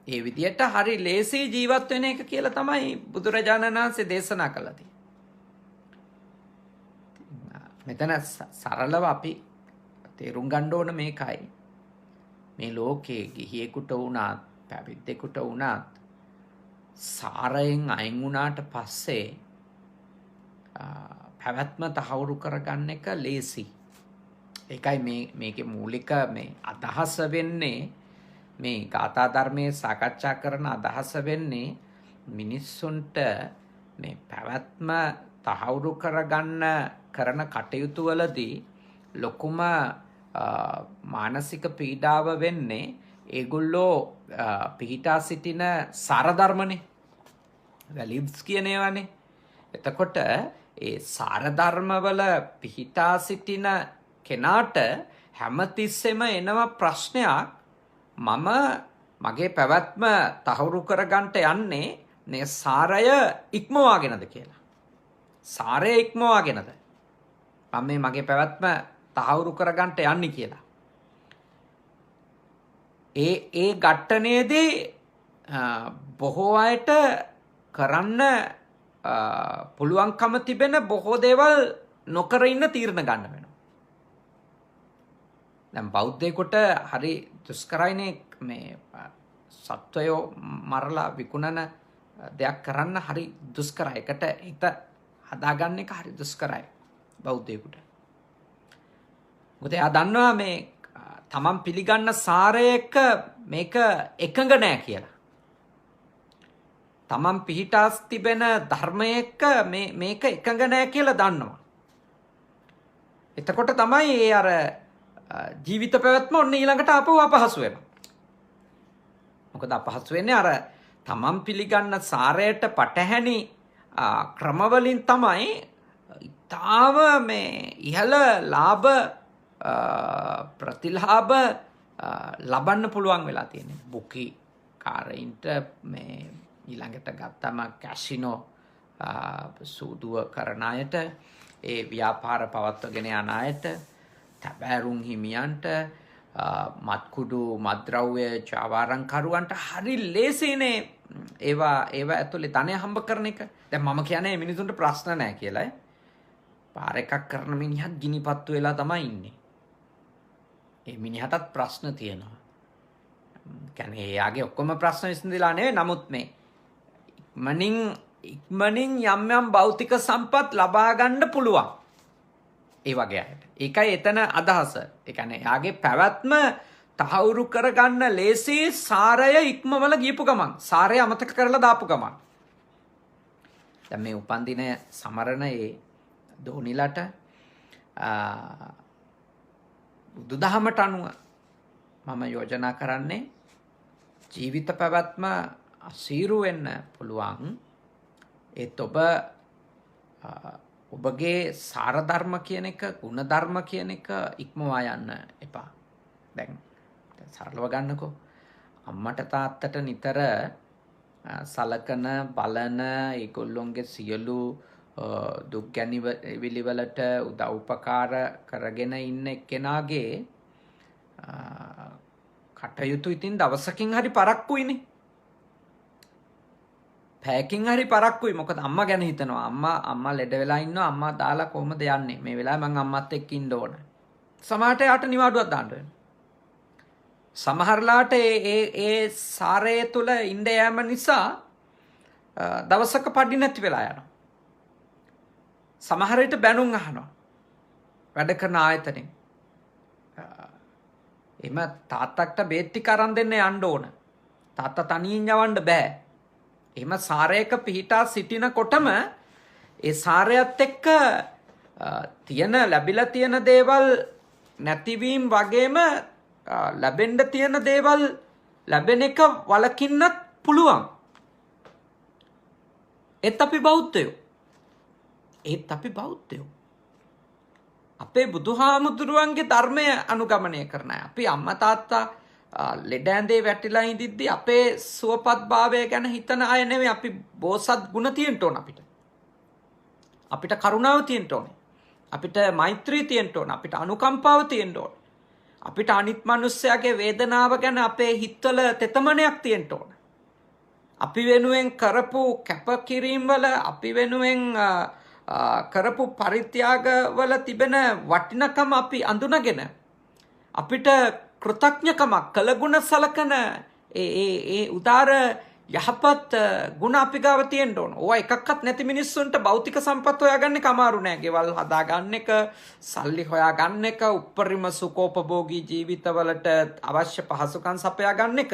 ඒ විදිහට හරි ලේසි ජීවත් වෙන එක කියලා තමයි බුදුරජාණන් වහන්සේ දේශනා කළා තියෙන්නේ. මෙතන සරලව අපි තේරුම් ගන්න ඕන මේකයි. මේ ලෝකයේ ගිහියෙකුට වුණත් පැවිද්දෙකුට වුණත් සාරයෙන් අයින් වුණාට පස්සේ පැවැත්ම තහවුරු කරගන්න එක ලේසි. ඒකයි මේකේ මූලික මේ අදහස වෙන්නේ, මේ ගාථා ධර්මයේ සාකච්ඡා කරන අදහස වෙන්නේ මිනිස්සුන්ට මේ පැවැත්ම තහවුරු කරගන්න කරන කටයුතු වලදී ලොකුම මානසික පීඩාව වෙන්නේ ඒගොල්ලෝ පිහිටා සිටින සාරධර්මනේ, වැලියුස් කියන ඒවානේ. එතකොට ඒ සාරධර්මවල පිහිටා සිටින කෙනාට හැමතිස්සෙම එනවා ප්‍රශ්නයක්, මම මගේ පැවැත්ම තහවුරු කරගන්නට යන්නේ මේ සාරය ඉක්මවාගෙනද කියලා. සාරය ඉක්මවාගෙනද මම මේ මගේ පැවැත්ම තහවුරු කරගන්නට යන්නේ කියලා. ඒ ඝට්ටනයේදී බොහෝ අයට කරන්න පුළුවන්කම තිබෙන බොහෝ දේවල් නොකර ඉන්න තීරණ ගන්න වෙනවා. දැන් බෞද්ධයෙකුට හරි දුෂ්කරයිනේ මේ සත්වයෝ මරලා විකුණන දෙයක් කරන්න. හරි දුෂ්කරයි. එකට හිත හදාගන්න එක හරි දුෂ්කරයි බෞද්ධයෙකුට. මොකද එයා දන්නවා මේ තමන් පිළිගන්න සාරයක මේක එකඟ නැහැ කියලා. තමන් පිහිටා තිබෙන ධර්මයක මේක එකඟ නැහැ කියලා දන්නවා. එතකොට තමයි ඒ අර ජීවිත පැවැත්ම ඔන්න ඊළඟට ආපහු අපහසු වෙනවා. මොකද අපහසු වෙන්නේ අර තමන් පිළිගන්න සාරයට පටහැනි ක්‍රමවලින් තමයි ඉතාම මේ ඉහළ ලාභ ප්‍රතිලාභ ලබන්න පුළුවන් වෙලා තියෙන්නේ. බුකි කාරයින්ට මේ ඊළඟට ගත්තම කැසිනෝ සූදුව කරන අයට, ඒ ව්‍යාපාර පවත්වගෙන යන අයට, තැබෑරුම් හිමියන්ට, මත්කුඩු මත්ද්‍රව්‍ය ජාවාරම්කරුවන්ට හරි ලේසිනේ ඒවා ඇතුලේ ධනය හම්බ කරන එක. දැන් මම කියන්නේ මිනිසුන්ට ප්‍රශ්න නැහැ කියලා. පාර එකක් කරන මිනිහත් ගිනිපත්තු වෙලා තමයි ඉන්නේ. ඒ මිනිහටත් ප්‍රශ්න තියෙනවා. කියන්නේ එයාගේ ඔක්කොම ප්‍රශ්න විසඳලා නෙවෙයි. නමුත් මේ ඉක්මනින් යම් භෞතික සම්පත් ලබා ගන්න පුළුවන් ඒ වගේ අයට. ඒකයි එතන අදහස. ඒ කියන්නේ එයාගේ පැවැත්ම තහවුරු කරගන්න ලේසි සාරය ඉක්මවල ගියපු ගමන්, සාරය අමතක කරලා දාපු ගමන්. දැන් මේ උපන්දිනය සමරන ඒ දෝනිලට බුදුදහමට අනුව මම යෝජනා කරන්නේ ජීවිත පැවැත්ම අසීරු වෙන්න පුළුවන්. ඒත් ඔබ ඔබගේ සාර ධර්ම කියන එක, ගුණ ධර්ම කියන එක ඉක්මවා යන්න එපා. දැන් සරලව ගන්නකෝ. අම්මට තාත්තට නිතර සලකන බලන ඒගොල්ලොන්ගේ සියලු දුක් ගැනිවිලිවලට උදව් උපකාර කරගෙන ඉන්න එක්කෙනාගේ කටයුතු ඉතින් දවසකින් හරි පරක්කුයිනේ. පැයකින් හරි පරක්කුයි. මොකද අම්මා ගැන හිතනවා. අම්මා ලෙඩ වෙලා ඉන්නවා. අම්මා දාලා කොහොමද යන්නේ? මේ වෙලාවේ මං අම්මත් එක්ක ඉන්න ඕන. සමහරට යාට නිවාඩුවක් දාන්න වෙනවා. සමහරලාට ඒ සාරය තුල ඉඳ යෑම නිසා දවසක පඩි නැති වෙලා යනවා. සමහර විට බැනුම් අහනවා. වැඩ කරන ආයතනෙන්. එම තාත්තට බේත් ටික අරන් දෙන්න යන්න ඕන. තාත්තා තනියෙන් යවන්න බෑ. එහෙම සාරයක පිහිටා සිටිනකොටම ඒ සාරයත් එක්ක ලැබිලා තියෙන දේවල් නැතිවීම වගේම ලැබෙන්න තියෙන දේවල් ලැබෙන එක වළකින්නත් පුළුවන්. ඒත් අපි බෞද්ධයෝ. අපේ බුදුහාමුදුරුවන්ගේ ධර්මය අනුගමනය කරන අය. අපි අම්මා තාත්තා ලෙඩ ඇඳේ වැටිලා ඉඳිද්දි අපේ සුවපත්භාවය ගැන හිතන අය නෙවෙයි. අපි බෝසත් ගුණ තියෙන්න ඕන අපිට. අපිට කරුණාව තියෙන්න ඕනේ. අපිට මෛත්‍රී තියෙන්න ඕන. අපිට අනුකම්පාව තියෙන්න ඕන. අපිට අනිත් මිනිස්සයාගේ වේදනාව ගැන අපේ හිතවල තෙතමනයක් තියෙන්න ඕන. අපි වෙනුවෙන් කරපු කැපකිරීම් වල අපි වෙනුවෙන් කරපු පරිත්‍යාගවල තිබෙන වටිනකම අපි අඳුනගෙන අපිට කෘතඥකමක් කළගුණ සලකන ඒ උදාර යහපත් ගුණ අපි ගාව තියෙන්න ඕන. ඕවා එකක්වත් නැති මිනිස්සුන්ට භෞතික සම්පත් හොයාගන්න එක අමාරු නෑ. ගෙවල් හදාගන්න එක, සල්ලි හොයාගන්න එක, උප්පරිම සුඛෝපභෝගී ජීවිතවලට අවශ්‍ය පහසුකම් සපයා ගන්න එක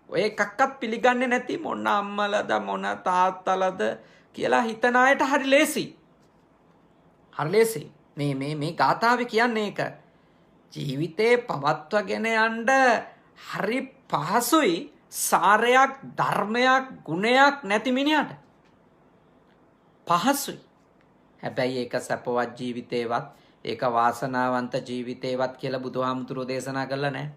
ඔය එකක්වත් පිළිගන්නේ නැති මොන අම්මලද මොන තාත්තලද කියලා හිතන අයට හරි ලේසි. මේ ගාථාවේ කියන්නේ ඒක. ජීවිතේ පවත්වාගෙන යන්න හරි පහසුයි සාරයක් ධර්මයක් ගුණයක් නැති මිනිහට. පහසුයි. හැබැයි ඒක සැපවත් ජීවිතේවත් ඒක වාසනාවන්ත ජීවිතේවත් කියලා බුදුහාමුදුරුවෝ දේශනා කළා නෑ.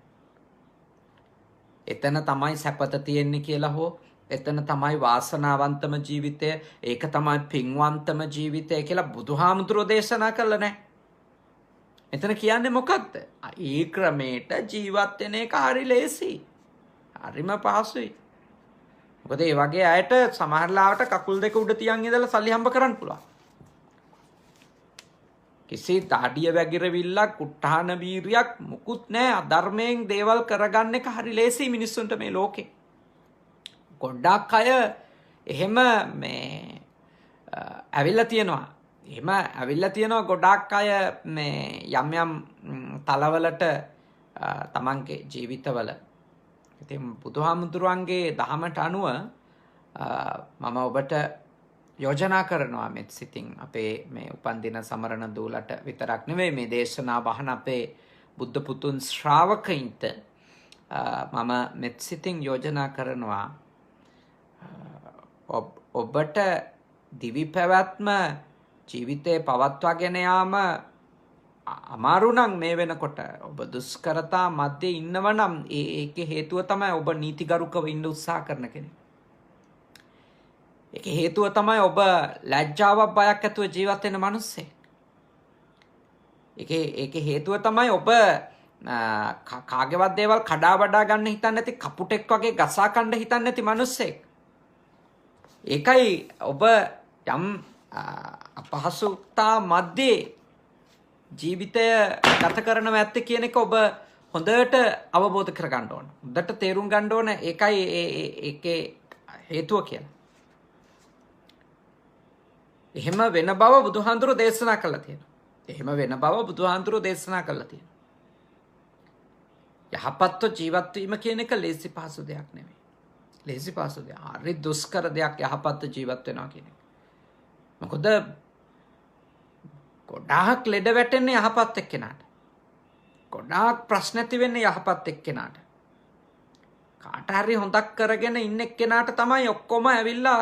එතන තමයි සැපත තියෙන්නේ කියලා හෝ එතන තමයි වාසනාවන්තම ජීවිතය, ඒක තමයි පින්වන්තම ජීවිතය කියලා බුදුහාමුදුරුවෝ දේශනා කළා නෑ. එතන කියන්නේ මොකක්ද? ඒ ක්‍රමයට ජීවත් වෙන එක හරි ලේසි. හරිම පහසුයි. මොකද ඒ වගේ අයට සමහරලාවට කකුල් දෙක උඩ තියන් ඉඳලා සල්ලි හම්බ කරන්න පුළුවන්. කිසි දාඩිය වැගිරවිල්ලක්, කුට්ටහන වීරියක් මුකුත් නැහැ. අධර්මයෙන් දේවල් කරගන්න එක හරි ලේසි මිනිස්සුන්ට මේ ලෝකේ. ගොඩක් අය එහෙම මේ ඇවිල්ලා තියෙනවා. ගොඩක් අය මේ යම් තලවලට තමන්ගේ ජීවිතවල. ඉතින් බුදුහාමුදුරුවන්ගේ දහමට අනුව මම ඔබට යෝජනා කරනවා මෙත් සිතින් අපේ මේ උපන්දින සමරන දූලට විතරක් නෙවෙයි මේ දේශනා බහන අපේ බුද්ධ පුතුන් ශ්‍රාවකයින්ට මම මෙත් සිතින් යෝජනා කරනවා ඔබට දිවි පැවැත්ම ජීවිතේ පවත්වාගෙන යාම අමාරු නම් මේ වෙනකොට ඔබ දුෂ්කරතා මැද්දේ ඉන්නවනම් ඒකේ හේතුව තමයි ඔබ නීතිගරුකව ඉන්න උත්සාහ කරන කෙනෙක්. ඒකේ හේතුව තමයි ඔබ ලැජ්ජාවක් බයක් ඇතුව ජීවත් වෙන මිනිස්සෙක්. ඒකේ හේතුව තමයි ඔබ කාගේවත් දේවල් කඩා වඩා ගන්න හිතන්නේ නැති කපුටෙක් වගේ ගසා කන්න හිතන්නේ නැති මිනිස්සෙක්. ඒකයි ඔබ යම් අපහසුතා මැද්දේ ජීවිතය ගත කරන ඇත්ත කියන එක ඔබ හොඳට අවබෝධ කර ගන්න ඕන. හොඳට තේරුම් ගන්න ඕන ඒකයි ඒකේ හේතුව කියලා. එහෙම වෙන බව බුදුහාඳුරෝ දේශනා කළා තියෙනවා. යහපත්ව ජීවත් වීම කියන එක ලේසි පහසු දෙයක් නෙමෙයි. හරි දුෂ්කර දෙයක් යහපත්ව ජීවත් වෙනවා කියන එක. මොකද ගොඩාක් ලෙඩ වැටෙන්නේ යහපත් එක්කෙනාට. ගොඩාක් ප්‍රශ්න ඇති වෙන්නේ යහපත් එක්කෙනාට. කාට හරි හොඳක් කරගෙන ඉන්න එක්කෙනාට තමයි ඔක්කොම ඇවිල්ලා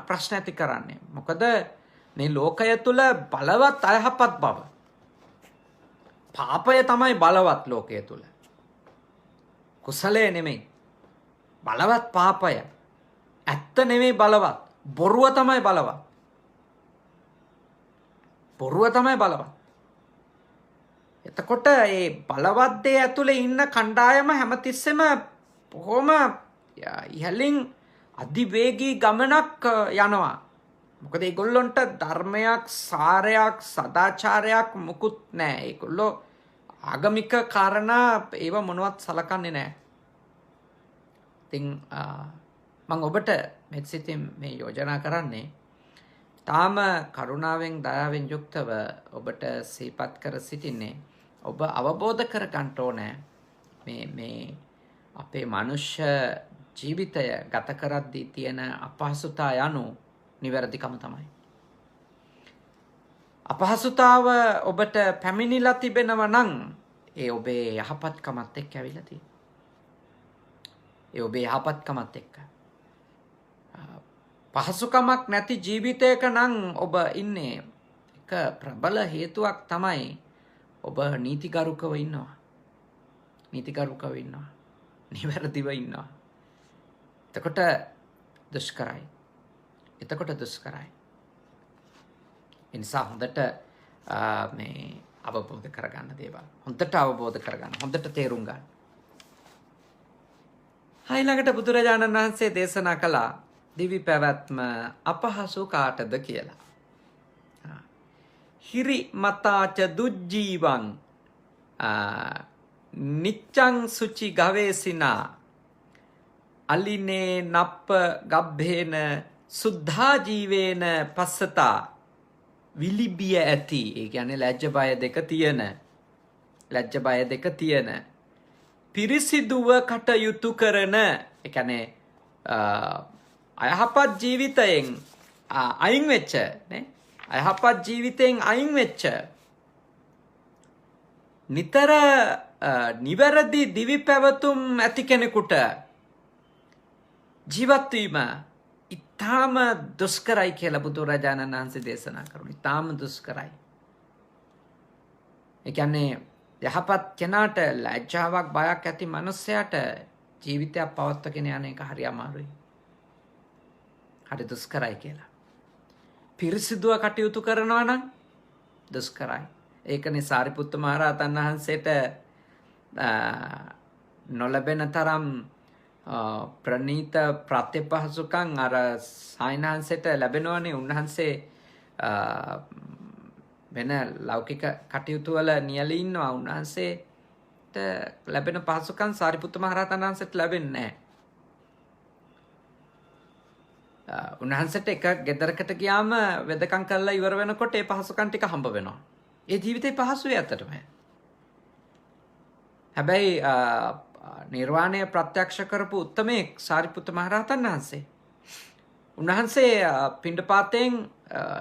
ප්‍රශ්න ඇති කරන්නේ. මොකද මේ ලෝකය තුල බලවත් අයහපත් බව. පාපය තමයි බලවත් ලෝකය තුල. කුසලය නෙමෙයි. බලවත් පාපය. ඇත්ත නෙමෙයි බලවත්. බොරුව තමයි බලවත්. බොරුව තමයි බලවත්. එතකොට මේ බලවත් දේ ඇතුලේ ඉන්න කණ්ඩායම හැමතිස්සෙම බොහොම ඉහළින් අධිවේගී ගමනක් යනවා. මොකද ඒගොල්ලොන්ට ධර්මයක්, සාරයක්, සදාචාරයක් මුකුත් නැහැ. ඒගොල්ලෝ ආගමික කාරණා ඒව මොනවත් සලකන්නේ නැහැ. ඉතින් මම ඔබට මෙත්සිතින් මේ යෝජනා කරන්නේ තාම කරුණාවෙන් දයාවෙන් යුක්තව ඔබට සිහිපත් කර සිටින්නේ ඔබ අවබෝධ කර ගන්න ඕනේ මේ අපේ මනුෂ්‍ය ජීවිතය ගත කරද්දී තියෙන අපහසුතා යනු නිවැරදිකම තමයි. අපහසුතාව ඔබට පැමිණිලා තිබෙනවා නම් ඒ ඔබේ යහපත්කමත් එක්ක ඇවිල්ලා තියෙනවා. ඒ ඔබේ යහපත්කමත් එක්ක. පහසුකමක් නැති ජීවිතයක නම් ඔබ ඉන්නේ එක ප්‍රබල හේතුවක් තමයි ඔබ නීතිගරුකව ඉන්නවා. නීතිගරුකව ඉන්නවා. නිවැරදිව ඉන්නවා. එතකොට දුෂ්කරයි. ඒ නිසා හොඳට මේ අවබෝධ කරගන්න දේවල්. හොඳට අවබෝධ කරගන්න. හොඳට තේරුම් ගන්න. ඊළඟට බුදුරජාණන් වහන්සේ දේශනා කළා දිවි පැවැත්ම අපහසු කාටද කියලා. හිරි මතාච දුජ්ජීවං නිච්ඡං සුචි ගවේසිනා අලිනේ නප්ප ගබ්බේන සුද්ධා ජීවේන පස්සතා විලිබිය ඇති. ඒ කියන්නේ ලැජ්ජ බය දෙක තියෙන පිරිසිදුව කටයුතු කරන, ඒ කියන්නේ අයහපත් ජීවිතයෙන් අයින් වෙච්ච නේ, අයහපත් ජීවිතයෙන් අයින් වෙච්ච නිතර නිවැරදි දිවි පැවතුම් ඇති කෙනෙකුට ජීවත් වීම ඉතාම දුෂ්කරයි කියලා බුදුරජාණන් වහන්සේ දේශනා කරනවා. ඉතාම දුෂ්කරයි. ඒ කියන්නේ යහපත් කෙනාට ලැජ්ජාවක් බයක් ඇති මනුස්සයාට ජීවිතයක් පවත්වාගෙන යන එක හරි අමාරුයි. හරි දුෂ්කරයි කියලා. පිරිසිදුව කටයුතු කරනවා නම් දුෂ්කරයි. ඒකනේ සාරිපුත්ත මහරහතන් වහන්සේට නොලැබෙන තරම් ප්‍රණීත ප්‍රත්‍යපහසුකම් අර සායනහන්සේට ලැබෙනවනේ. උන්වහන්සේ වෙන ලෞකික කටයුතු වල නියැලී ඉන්නවා. උන්වහන්සේට ලැබෙන පහසුකම් සාරිපුත්ත මහරහතන් වහන්සේට ලැබෙන්නේ නැහැ. උන්වහන්සේට එක ගෙදරකට ගියාම වෙදකම් කරලා ඉවර වෙනකොට ඒ පහසුකම් ටික හම්බ වෙනවා. ඒ ජීවිතේ පහසුයි ඇත්තටම. හැබැයි නිර්වාණය ප්‍රත්‍යක්ෂ කරපු උත්තමයෙක් සාරිපුත්ත මහරහතන් වහන්සේ. උන්වහන්සේ පිණ්ඩපාතයෙන්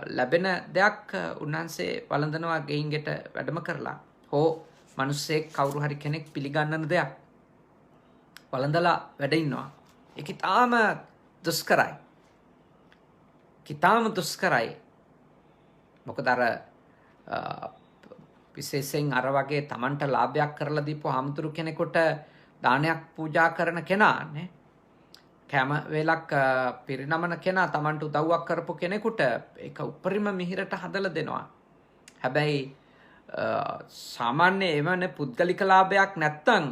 ලැබෙන දෙයක් උන්වහන්සේ වළඳනවා ගෙයින් ගෙට වැඩම කරලා. හෝ මිනිස්සෙක් කවුරු හරි කෙනෙක් පිළිගන්නන දෙයක් වළඳලා වැඩ ඉන්නවා. ඒක ඊටාම දුෂ්කරයි. ඊටාම දුෂ්කරයි. මොකද අර විශේෂයෙන් අර වගේ Tamanට ලාභයක් කරලා දීපු හාමුදුරු කෙනෙකුට දානයක් පූජා කරන කෙනා නේ, කැම වේලක් පිරිනමන කෙනා Tamanට උදව්වක් කරපු කෙනෙකුට ඒක උපරිම මිහිරට හදලා දෙනවා. හැබැයි සාමාන්‍ය එවන පුද්ගලික ලාභයක් නැත්තම්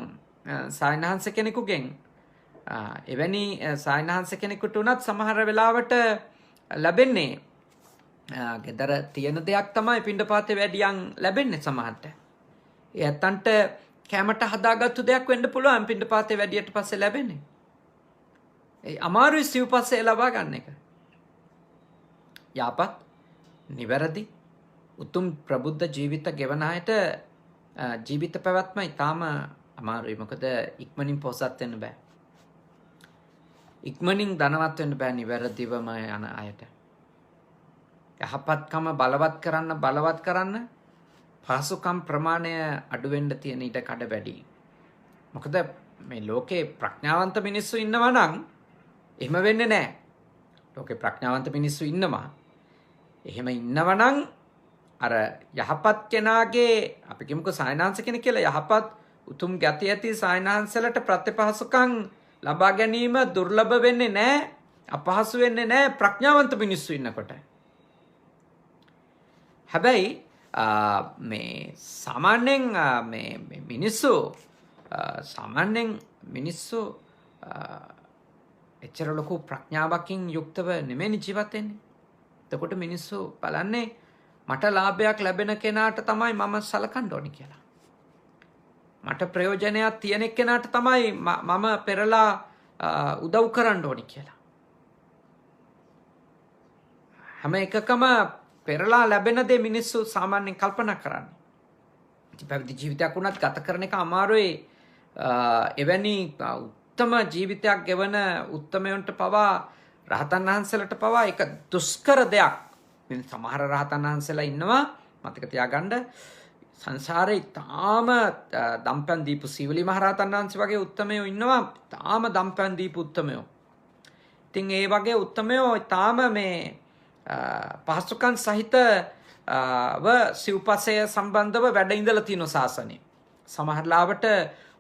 සායනහන්ස කෙනෙකුගෙන් එවැනි සායනහන්ස කෙනෙකුට උනත් සමහර වෙලාවට ලැබෙන්නේ ගෙදර තියෙන දෙයක් තමයි පිණ්ඩපාතේ වැඩියෙන් ලැබෙන්නේ සමහරට. ඒ ඇත්තන්ට කැමට හදාගත්තු දෙයක් වෙන්න පුළුවන් පිණ්ඩපාතේ වැඩියට පස්සේ ලැබෙන්නේ. ඒ අමාරුයි සිව්පස්සේ ලබා ගන්න එක. යාපත් නිවැරදි උතුම් ප්‍රබුද්ධ ජීවිත ගෙවන අයට ජීවිත පැවැත්ම ඉතාම අමාරුයි. මොකද ඉක්මනින් පොසත් වෙන්න බෑ. ඉක්මනින් ධනවත් වෙන්න බෑ නිවැරදිවම යන අයට. යහපත්කම බලවත් කරන්න පහසුකම් ප්‍රමාණය අඩු වෙන්න තියෙන ඊට කඩ වැඩි. මොකද මේ ලෝකේ ප්‍රඥාවන්ත මිනිස්සු ඉන්නවා නම් එහෙම වෙන්නේ නැහැ. ලෝකේ ප්‍රඥාවන්ත මිනිස්සු ඉන්නවා. එහෙම ඉන්නවනම් අර යහපත් කෙනාගේ අපි කිමුකෝ සායනාංශ කෙනෙක් කියලා යහපත් උතුම් ගති ඇති සායනාංශලට ප්‍රතිපහසුකම් ලබා ගැනීම දුර්ලභ වෙන්නේ නැහැ, අපහසු වෙන්නේ නැහැ ප්‍රඥාවන්ත මිනිස්සු ඉන්නකොට. හැබැයි මේ සාමාන්‍යයෙන් මේ මිනිස්සු එච්චර ලොකු ප්‍රඥාවකින් යුක්තව නෙමෙයි ජීවත් වෙන්නේ. එතකොට මිනිස්සු බලන්නේ මට ලාභයක් ලැබෙන කෙනාට තමයි මම සලකන්න ඕනි කියලා. මට ප්‍රයෝජනයක් තියෙන කෙනාට තමයි මම පෙරලා උදව් කරන්න ඕනි කියලා. හැම එකකම පෙරලා ලැබෙන දේ මිනිස්සු සාමාන්‍යයෙන් කල්පනා කරන්නේ. ඉතින් පැවිදි ජීවිතයක් වුණත් ගත කරන එක අමාරුයි. එවැනි උත්තම ජීවිතයක් ගෙවන උත්තමයන්ට පවා රහතන් වහන්සේලාට පවා එක දුෂ්කර දෙයක්. සමහර රහතන් වහන්සේලා ඉන්නවා මතක තියාගන්න සංසාරේ තාම දම්පැන් දීපු සීවලි මහරහතන් වහන්සේ වගේ උත්තමයෝ ඉන්නවා තාම දම්පැන් දීපු උත්තමයෝ. ඉතින් ඒ වගේ උත්තමයෝ තාම මේ පහසුකම් සහිත සිව්පසය සම්බන්ධව වැඩ ඉඳලා තියෙන ශාසනය. සමහර ලාවට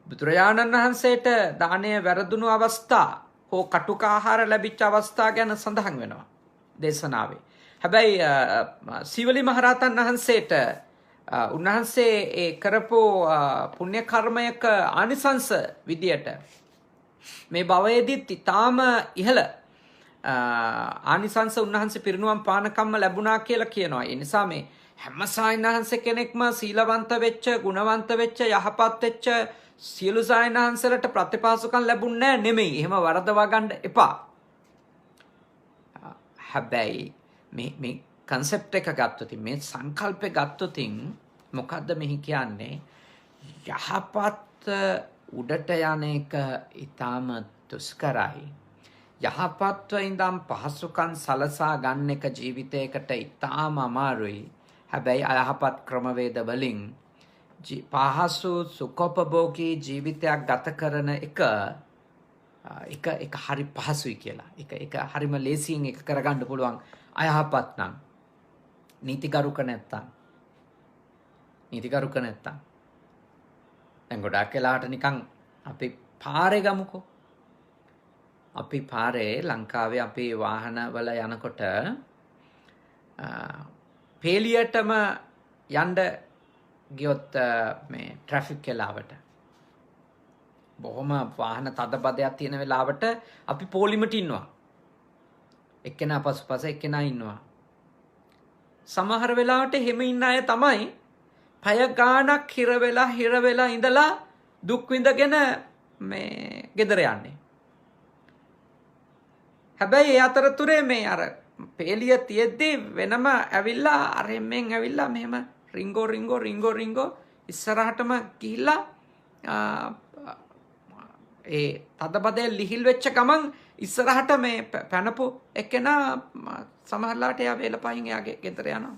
බුදුරජාණන් වහන්සේට දානය වැරදුණු අවස්ථා හෝ කටුක ආහාර ලැබිච්ච අවස්ථා ගැන සඳහන් වෙනවා දේශනාවේ. හැබැයි සීවලි මහරහතන් වහන්සේට උන්වහන්සේ ඒ කරපු පුණ්‍ය කර්මයක ආනිසංස විදියට මේ භවයේදීත් ඊටාම ඉහළ ආනිසංස උන්වහන්සේ පිරිනුවම් පානකම්ම ලැබුණා කියලා කියනවා. ඒ නිසා මේ හැම සායනහන්සේ කෙනෙක්ම සීලවන්ත වෙච්ච, ගුණවන්ත වෙච්ච, යහපත් වෙච්ච සියලු සායනහන්සලට ප්‍රතිපාසුකම් ලැබුණේ නෙමෙයි. එහෙම වරදවා ගන්න එපා. හැබැයි මේ කන්සෙප්ට් එක ගත්තොත් මේ සංකල්පය ගත්තොත් මොකද්ද මෙහි කියන්නේ? යහපත් උඩට යන එක ඊටාම දුෂ්කරයි. යහපත්ව ඉඳන් පහසුකම් සලසා ගන්න එක ජීවිතයකට ඊටාම අමාරුයි. හැබැයි අයහපත් ක්‍රමවේද වලින් පහසු සුඛෝපභෝගී ජීවිතයක් ගත කරන එක හරි පහසුයි කියලා. ඒක හරිම ලේසියෙන් එක කරගන්න පුළුවන් අයහපත් නම්. නීතිගරුක නැත්තම්. දැන් ගොඩාක් වෙලාවට නිකන් අපි පාරේ ගමුකෝ. අපි පාරේ ලංකාවේ අපි වාහනවල යනකොට පේලියටම යන්න ගියොත් මේ ට්‍රැෆික් වෙලාවට බොහොම වාහන තදබදයක් තියෙන වෙලාවට අපි පොලිමට ඉන්නවා. එක්කෙනා පසුපස එක්කෙනා ඉන්නවා. සමහර වෙලාවට එහෙම ඉන්න අය තමයි පය ගාණක් හිර වෙලා ඉඳලා දුක් විඳගෙන මේ ගෙදර යන්නේ. හැබැයි ඒ අතරතුරේ මේ අර පේලිය තියෙද්දි වෙනම ඇවිල්ලා අර එම්මෙන් ඇවිල්ලා මෙහෙම රිංගෝ ඉස්සරහටම ගිහිල්ලා ඒ තදබදේ ලිහිල් වෙච්ච ගමන් ඉස්සරහට මේ පැනපු එක්කෙනා සමහරලාට එයා වේලපයින් එයාගේ ගෙදර යනවා.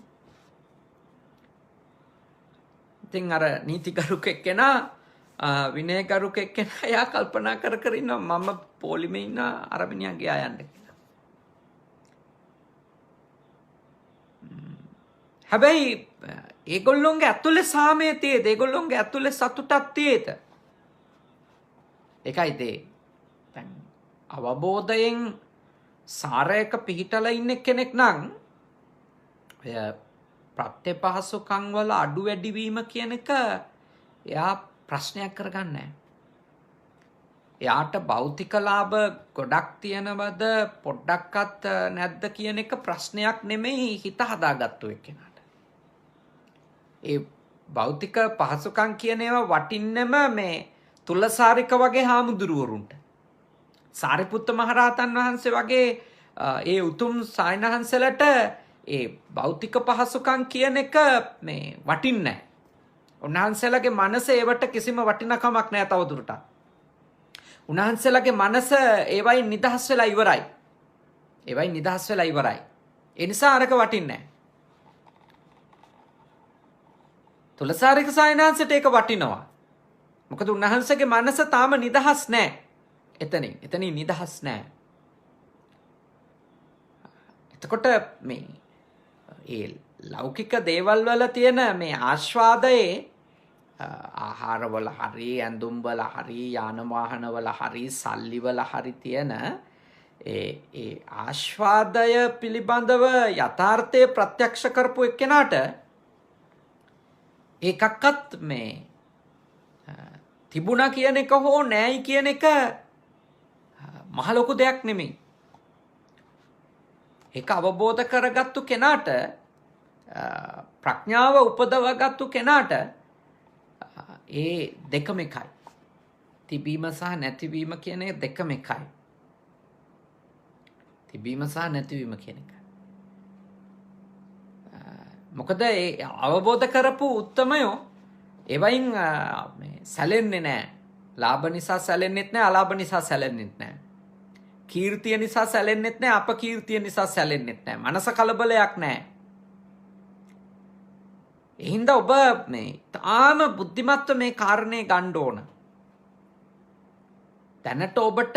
ඉතින් අර නීතිගරුක එක්කෙනා විනයගරුක එක්කෙනා එයා කල්පනා කර ඉන්නවා මම පොලිමේ ඉන්න අර මිනිහා ගියා යන්න කියලා. හැබැයි ඒගොල්ලොන්ගේ ඇතුලේ සාමය තියෙද, ඒගොල්ලොන්ගේ ඇතුලේ සතුටක් තියෙද? ඒකයි දේ. දැන් අවබෝධයෙන් සාරයක පිහිටලා ඉන්න කෙනෙක් නම් ඔය ප්‍රත්‍යපහසුකම් වල අඩු වැඩි වීම කියන එක එයා ප්‍රශ්නයක් කරගන්නේ. එයාට භෞතික ලාභ ගොඩක් තියෙනවද පොඩ්ඩක්වත් නැද්ද කියන එක ප්‍රශ්නයක් නෙමෙයි හිත හදාගත්තු එක්කෙනාට. ඒ භෞතික පහසුකම් කියන ඒවා වටින්නෙම මේ තුලසාරික වගේ හාමුදුරුවරුන්ට. සාරිපුත්ත මහරහතන් වහන්සේ වගේ ඒ උතුම් සායනහන්සලට ඒ භෞතික පහසුකම් කියන එක මේ වටින්නේ නැහැ. උන්වහන්සේලාගේ මනස ඒවට කිසිම වටිනකමක් නැහැ තවදුරටත්. උන්වහන්සේලාගේ මනස ඒවයින් නිදහස් වෙලා ඉවරයි. ඒ නිසා අරක වටින්නේ නැහැ. තුලසාරික සායනහන්සට ඒක වටිනවා. මොකද උන්වහන්සේගේ මනස තාම නිදහස් නැහැ. එතනින් නිදහස් නැහැ. එතකොට මේ ඒ ලෞකික දේවල් වල තියෙන මේ ආස්වාදයේ ආහාරවල හරි ඇඳුම්වල හරි යාන වාහනවල හරි සල්ලිවල හරි තියෙන ඒ ආස්වාදය පිළිබඳව යථාර්ථය ප්‍රත්‍යක්ෂ කරපු එක්කෙනාට ඒකක්වත් මේ තිබුණා කියන එක හෝ නෑයි කියන එක මහ ලොකු දෙයක් නෙමෙයි. ඒක අවබෝධ කරගත්තු කෙනාට ප්‍රඥාව උපදවගත්තු කෙනාට ඒ දෙකම එකයි. තිබීම සහ නැතිවීම කියන දෙකම එකයි. තිබීම සහ නැතිවීම කියන එක. මොකද ඒ අවබෝධ කරපු උත්තමයෝ ඒවයින් සැලෙන්නේ නැහැ. ලාභ නිසා සැලෙන්නෙත් නැහැ, අලාභ නිසා සැලෙන්නෙත් නැහැ. කීර්තිය නිසා සැලෙන්නෙත් නැහැ, අපකීර්තිය නිසා සැලෙන්නෙත් නැහැ. මනස කලබලයක් නැහැ. එහින්ද ඔබ මේ තාම බුද්ධිමත්ව මේ කාරණේ ගන්න ඕන. දැනට ඔබට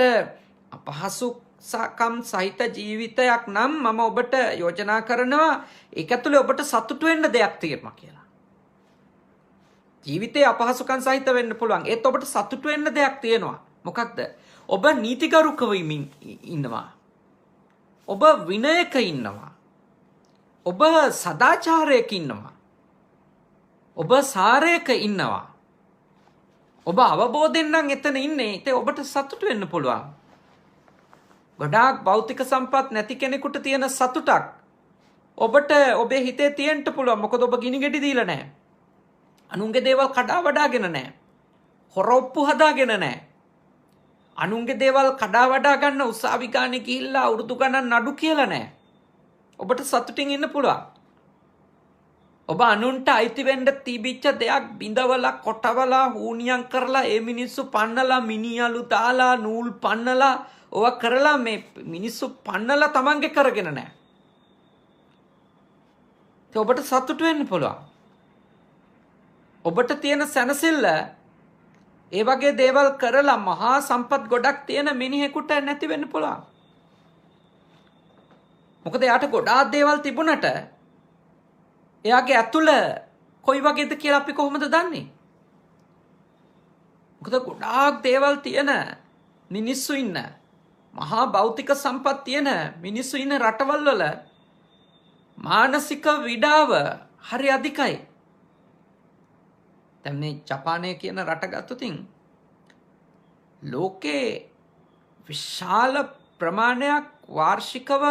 අපහසුකම් සහිත ජීවිතයක් නම් මම ඔබට යෝජනා කරනවා ඒක ඇතුලේ ඔබට සතුටු වෙන්න දෙයක් තියෙනවා කියලා. ජීවිතේ අපහසුකම් සහිත වෙන්න පුළුවන්. ඒත් ඔබට සතුටු වෙන්න දෙයක් තියෙනවා. මොකක්ද? ඔබ නීතිගරුකව ඉන්නවා. ඔබ විනයක ඉන්නවා. ඔබ සදාචාරයක ඉන්නවා. ඔබ සාරයක ඉන්නවා. ඔබ අවබෝධයෙන් නම් එතන ඉන්නේ. ඒක ඔබට සතුටු වෙන්න පුළුවන්. ගොඩාක් භෞතික සම්පත් නැති කෙනෙකුට තියෙන සතුටක් ඔබට ඔබේ හිතේ තියෙන්න පුළුවන්. මොකද ඔබ ගිනි ගෙඩි දීලා නැහැ. අනුන්ගේ දේවල් කඩා වඩාගෙන නැහැ. හොරොප්පු හදාගෙන නැහැ. අනුන්ගේ දේවල් කඩා වඩා ගන්න උසාවි ගානේ ගිහිල්ලා අවුරුදු ගණන් නඩු කියලා නැහැ. ඔබට සතුටින් ඉන්න පුළුවන්. ඔබ අනුන්ට අයිති වෙන්න තිබිච්ච දෙයක් බිඳවලා කොටවලා හුනියම් කරලා ඒ මිනිස්සු පන්නලා මිනියලු දාලා නූල් පන්නලා ඔවා කරලා මේ මිනිස්සු පන්නලා තමන්ගේ කරගෙන නැහැ. ඒ ඔබට සතුට වෙන්න පුළුවන්. ඔබට තියෙන සැනසෙල්ල ඒ වගේ දේවල් කරලා මහා සම්පත් ගොඩක් තියෙන මිනිහෙකුට නැති වෙන්න පුළුවන්. මොකද යාට ගොඩාක් දේවල් තිබුණට එයාගේ ඇතුළ කොයි වගේද කියලා අපි කොහොමද දන්නේ? මොකද ගොඩාක් දේවල් තියෙන මිනිස්සු ඉන්න මහා භෞතික සම්පත් තියෙන මිනිස්සු ඉන්න රටවල් වල මානසික විඩාව හරි අධිකයි. දැන් මේ ජපානය කියන රට ගත්තොතින් ලෝකේ විශාල ප්‍රමාණයක් වාර්ෂිකව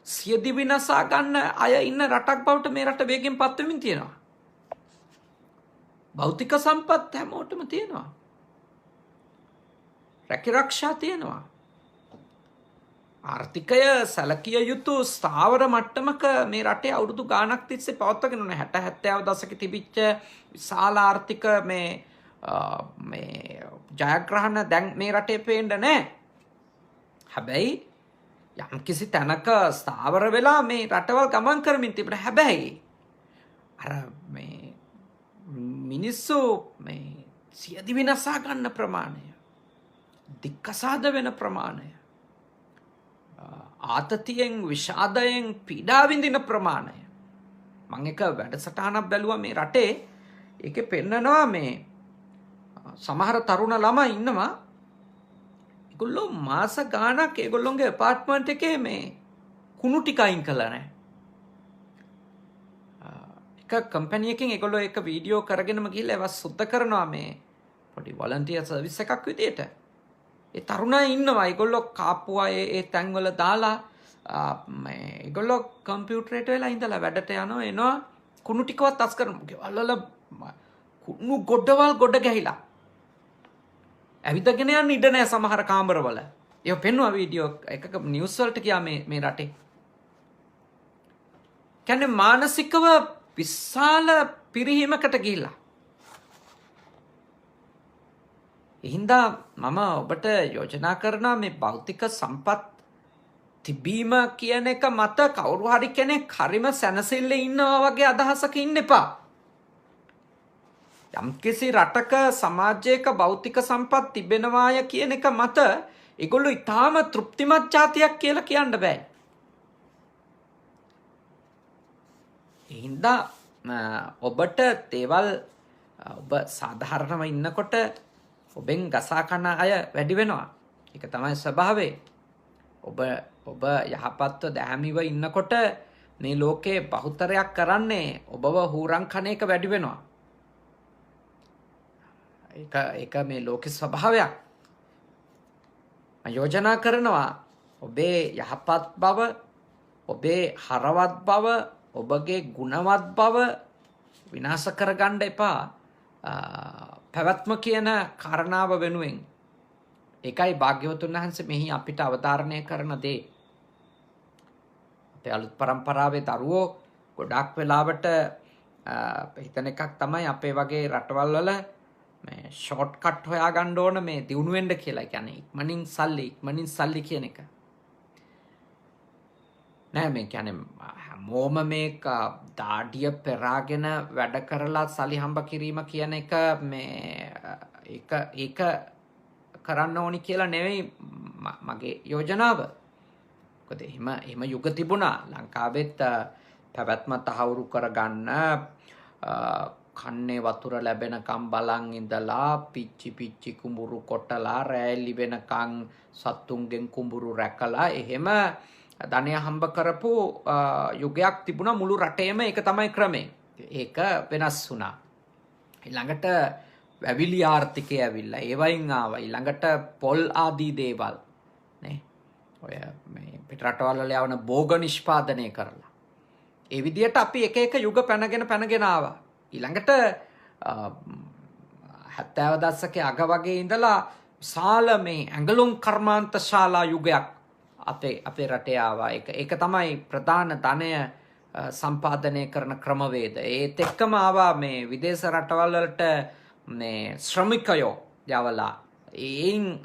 සියදිවි නසා ගන්න අය ඉන්න රටක් බවට මේ රට වේගෙන් පත් වෙමින් තියෙනවා. භෞතික සම්පත් හැමෝටම තියෙනවා. රැකිරක්ෂා තියෙනවා. ආර්ථිකය සැලකිය යුතු ස්ථාවර මට්ටමක මේ රටේ අවුරුදු ගාණක් තිස්සේ පවත්වාගෙන යන 60 70 දශකෙ තිබිච්ච විශාල ආර්ථික මේ ජයග්‍රහණ දැන් මේ රටේ පේන්න නැහැ. හැබැයි යම් කිසි තැනක ස්ථාවර වෙලා මේ රටවල් ගමන් කරමින් තිබුණා. හැබැයි අර මේ මිනිස්සු මේ සියදිවි නසා ගන්න ප්‍රමාණය, දික්කසාද වෙන ප්‍රමාණය, ආතතියෙන් විෂාදයෙන් පීඩා විඳින ප්‍රමාණය. මම එක වැඩසටහනක් බැලුවා මේ රටේ. ඒකේ පෙන්නනවා මේ සමහර තරුණ ළමයි ඉන්නවා. ඒගොල්ලෝ මාස ගාණක් ඒගොල්ලොන්ගේ ඇපාර්ට්මන්ට් එකේ මේ කුණු ටික අයින් කළා නැහැ. එක කම්පැනි එකකින් ඒගොල්ලෝ එක වීඩියෝ කරගෙනම ගිහලා ඒවා සුද්ධ කරනවා මේ පොඩි වොලන්ටියර් සර්විස් එකක් විදියට. ඒ තරුණයි ඉන්නවා. ඒගොල්ලෝ කාපුවා ඒ තැන්වල දාලා මේ ඒගොල්ලෝ කම්පියුටරේට වෙලා ඉඳලා වැඩට යනවා එනවා කුණු ටිකවත් අස් කරනවා. ගෙවල් වල කුණු ගොඩවල් ගොඩ ගැහිලා. ඇවිදගෙන යන්න ඉඩ නැහැ සමහර කාමරවල. ඒක පෙන්වුවා වීඩියෝ එකක නිවුස් වලට ගියා මේ රටේ. කියන්නේ මානසිකව විශාල පිරිහීමකට ගිහිල්ලා. එහින්දා මම ඔබට යෝජනා කරනවා මේ භෞතික සම්පත් තිබීම කියන එක මත කවුරු හරි කෙනෙක් හරිම සැනසෙල්ලේ ඉන්නවා වගේ අදහසක ඉන්න එපා. යම්කිසි රටක සමාජයක භෞතික සම්පත් තිබෙනවාය කියන එක මත ඒගොල්ලෝ ඊටාම තෘප්තිමත් જાතියක් කියලා කියන්න බෑ. හින්දා ඔබට දේවල් ඔබ සාධාරණව ඉන්නකොට ඔබෙන් ගසා කන අය වැඩි වෙනවා. ඒක තමයි ස්වභාවය. ඔබ යහපත්ව දැහැමිව ඉන්නකොට මේ ලෝකේ බහුතරයක් කරන්නේ ඔබව හූරන් කන එක වැඩි වෙනවා. ඒක මේ ලෝකේ ස්වභාවයක්. යෝජනා කරනවා ඔබේ යහපත් බව, ඔබේ හරවත් බව, ඔබගේ ගුණවත් බව විනාශ කරගන්න එපා. පැවැත්ම කියන කාරණාව වෙනුවෙන්. ඒකයි භාග්‍යවතුන් වහන්සේ මෙහි අපිට අවධාරණය කරන දේ. අපේ අලුත් පරම්පරාවේ දරුවෝ ගොඩක් වෙලාවට හිතන එකක් තමයි අපේ වගේ රටවල් වල මේ ෂෝට් කට් හොයාගන්න ඕන මේ දියුණු වෙන්න කියලා. කියන්නේ ඉක්මනින් සල්ලි කියන එක. නෑ මේ කියන්නේ හැමෝම මේක දාඩිය පෙරාගෙන වැඩ කරලා සල්ලි හම්බ කිරීම කියන එක ඒක කරන්න ඕනි කියලා නෙවෙයි මගේ යෝජනාව. මොකද එහෙම යුග තිබුණා. ලංකාවෙත් පැවැත්ම තහවුරු කරගන්න කන්නේ වතුර ලැබෙනකම් බලන් ඉඳලා පිච්චි කුඹුරු කොටලා රැලි වෙනකම් සත්තුන්ගෙන් කුඹුරු රැකලා එහෙම ධනය හම්බ කරපු යුගයක් තිබුණා මුළු රටේම. ඒක තමයි ක්‍රමය. ඒක වෙනස් වුණා. ඊළඟට වැවිලි ආර්ථිකය ඇවිල්ලා ඒවයින් ආවා. ඊළඟට පොල් ආදී දේවල් නේ ඔය මේ පිටරටවල් වල යවන භෝග නිෂ්පාදනය කරලා ඒ විදිහට අපි එක යුග පැනගෙන ආවා. ඊළඟට 70 දශකයේ අග වගේ ඉඳලා විශාල මේ ඇඟලුම් කර්මාන්ත ශාලා යුගයක් අපේ රටේ ආවා. ඒක තමයි ප්‍රධාන ධනය සම්පාදනය කරන ක්‍රමවේද. ඒත් එක්කම ආවා මේ විදේශ රටවල් වලට මේ ශ්‍රමිකයෝ යවලා ඒන්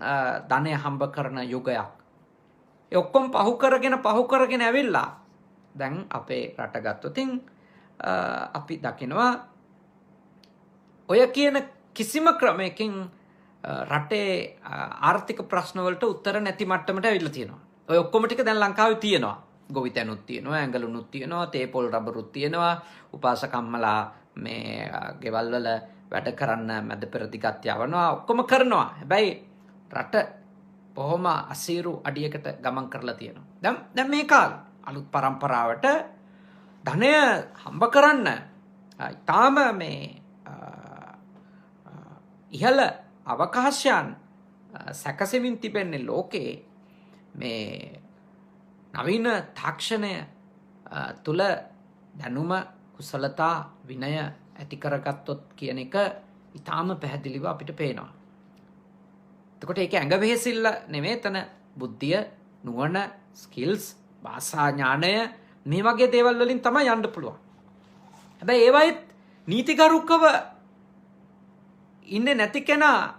ධනය හම්බ කරන යුගයක්. ඒ ඔක්කොම පහු කරගෙන ඇවිල්ලා දැන් අපේ රට ගත්තොතින් අපි දකිනවා ඔය කියන කිසිම ක්‍රමයකින් රටේ ආර්ථික ප්‍රශ්න වලට උත්තර නැති මට්ටමට ඇවිල්ලා තියෙනවා. ඔය ඔක්කොම ටික දැන් ලංකාවේ තියෙනවා. ගොවිතැනුත් තියෙනවා, ඇඟලුනුත් තියෙනවා, තේපොල් රබරුත් තියෙනවා, උපාසකම්මලා මේ ගෙවල් වල වැඩ කරන්න මැද පෙරදිගත් යවනවා, ඔක්කොම කරනවා. හැබැයි රට බොහොම අසීරු අඩියකට ගමන් කරලා තියෙනවා. දැන් මේ කාලේ අලුත් පරම්පරාවට ධනය හම්බ කරන්න ඊටාම මේ ඉහළ අවකාශයන් සැකසෙමින් තිබෙන්නේ ලෝකේ මේ නවීන තාක්ෂණය තුල දැනුම, කුසලතා, විනය ඇති කරගත්තොත් කියන එක ඊටාම පැහැදිලිව අපිට පේනවා. එතකොට ඒක ඇඟ වෙහෙසිල්ල නෙමෙයි. එතන බුද්ධිය, නුවණ, ස්කිල්ස්, භාෂා ඥානය මේ වගේ දේවල් වලින් තමයි යන්න පුළුවන්. හැබැයි ඒවයිත් නීතිගරුකව ඉන්නේ නැති කෙනා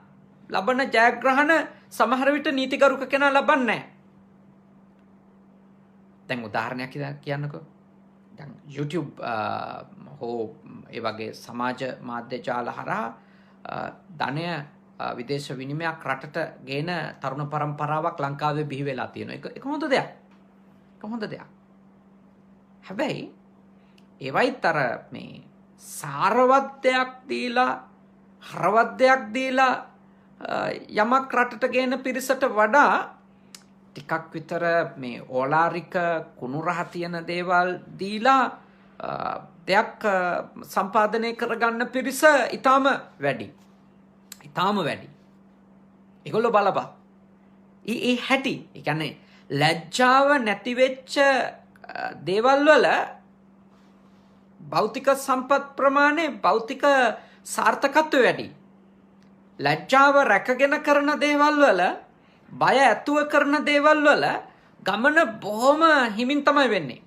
ලබන ජයග්‍රහණ සමහර විට නීතිගරුක කෙනා ලබන්නේ නැහැ. දැන් උදාහරණයක් කියන්නකෝ. දැන් YouTube හෝ ඒ වගේ සමාජ මාධ්‍ය ජාල හරහා ධනය විදේශ විනිමයක් රටට ගේන තරුණ පරම්පරාවක් ලංකාවේ බිහි වෙලා තියෙනවා. ඒක හොඳ දෙයක්. හැබැයි ඒවයිත් අර මේ සාරවත් දෙයක් දීලා, හරවත් දෙයක් දීලා යමක් රටට ගේන පිරිසට වඩා ටිකක් විතර මේ ඕලාරික කුණු රහ තියෙන දේවල් දීලා දෙයක් සම්පාදනය කරගන්න පිරිස ඊටාම වැඩි. ඒගොල්ලෝ බලපන්. ඒ හැටි. ඒ කියන්නේ ලැජ්ජාව නැති වෙච්ච දේවල් වල භෞතික සම්පත් ප්‍රමාණය, භෞතික සාර්ථකත්වය වැඩි. ලැජ්ජාව රැකගෙන කරන දේවල් වල, බය ඇතුව කරන දේවල් වල ගමන බොහොම හිමින් තමයි වෙන්නේ.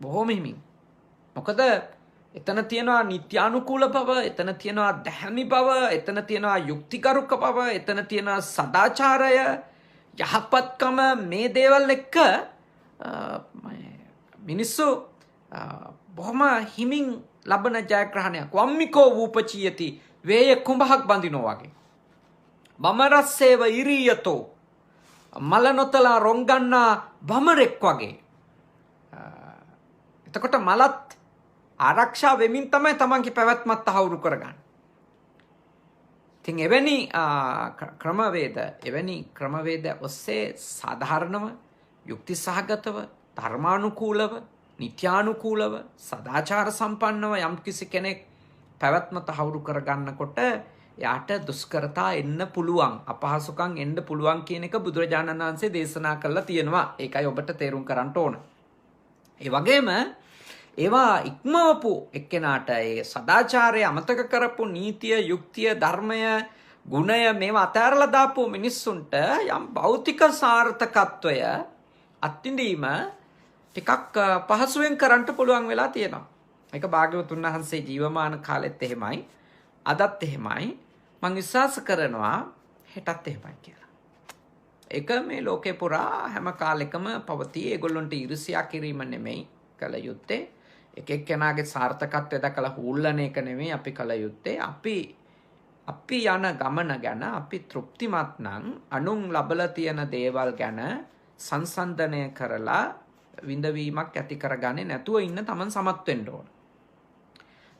බොහොම හිමින්. මොකද එතන තියෙනවා නිත්‍යානුකූල බව, එතන තියෙනවා දැහැමි බව, එතන තියෙනවා යුක්තිගරුක බව, එතන තියෙනවා සදාචාරය, යහපත්කම. මේ දේවල් එක්ක මිනිස්සු බොහොම හිමින් ලබන ජයග්‍රහණයක්. වම්මිකෝ වූපචියති වේය කුඹහක් බඳිනෝ වගේ. බමරස්සේව ඉරියතෝ මල නොතලා රොංගන්නා බමරෙක් වගේ. එතකොට මලත් ආරක්ෂා වෙමින් තමයි තමන්ගේ පැවැත්මත් තහවුරු කරගන්නේ. ඉතින් එවැනි ක්‍රමවේද ඔස්සේ සාධාරණව යුක්ති සහගතව ධර්මානුකූලව නිත්‍යානුකූලව සදාචාර සම්පන්නව යම්කිසි කෙනෙක් පැවැත්ම තහවුරු කරගන්නකොට යාට දුෂ්කරතා එන්න පුළුවන්, අපහසුකම් එන්න පුළුවන් කියන එක බුදුරජාණන් වහන්සේ දේශනා කරලා තියෙනවා. ඒකයි ඔබට තේරුම් කරන්න ඕන. ඒ වගේම ඒවා ඉක්මවපු එක්කෙනාට ඒ සදාචාරය අමතක කරපු නීතිය, යුක්තිය, ධර්මය, ගුණය මේවා අතහැරලා දාපු මිනිස්සුන්ට යම් භෞතික සාර්ථකත්වය අත්විඳීම ටිකක් පහසුවෙන් කරන්න පුළුවන් වෙලා තියෙනවා. ඒක භාග්‍යවතුන් වහන්සේ ජීවමාන කාලෙත් එහෙමයි, අදත් එහෙමයි. මම විශ්වාස කරනවා හෙටත් එහෙමයි කියලා. ඒක මේ ලෝකේ පුරා හැම කාලෙකම පවතී. ඒගොල්ලන්ට ඊර්ෂ්‍යා කිරීම නෙමෙයි කළ යුත්තේ. එක එක්කෙනාගේ සාර්ථකත්වය දැකලා හූල්ලන එක නෙමෙයි අපි කළ යුත්තේ. අපි යන ගමන ගැන අපි තෘප්තිමත් නම් අනුන් ලබලා තියෙන දේවල් ගැන සංසන්දනය කරලා විඳවීමක් ඇති කරගන්නේ නැතුව ඉන්න තමන් සමත් වෙන්න ඕන.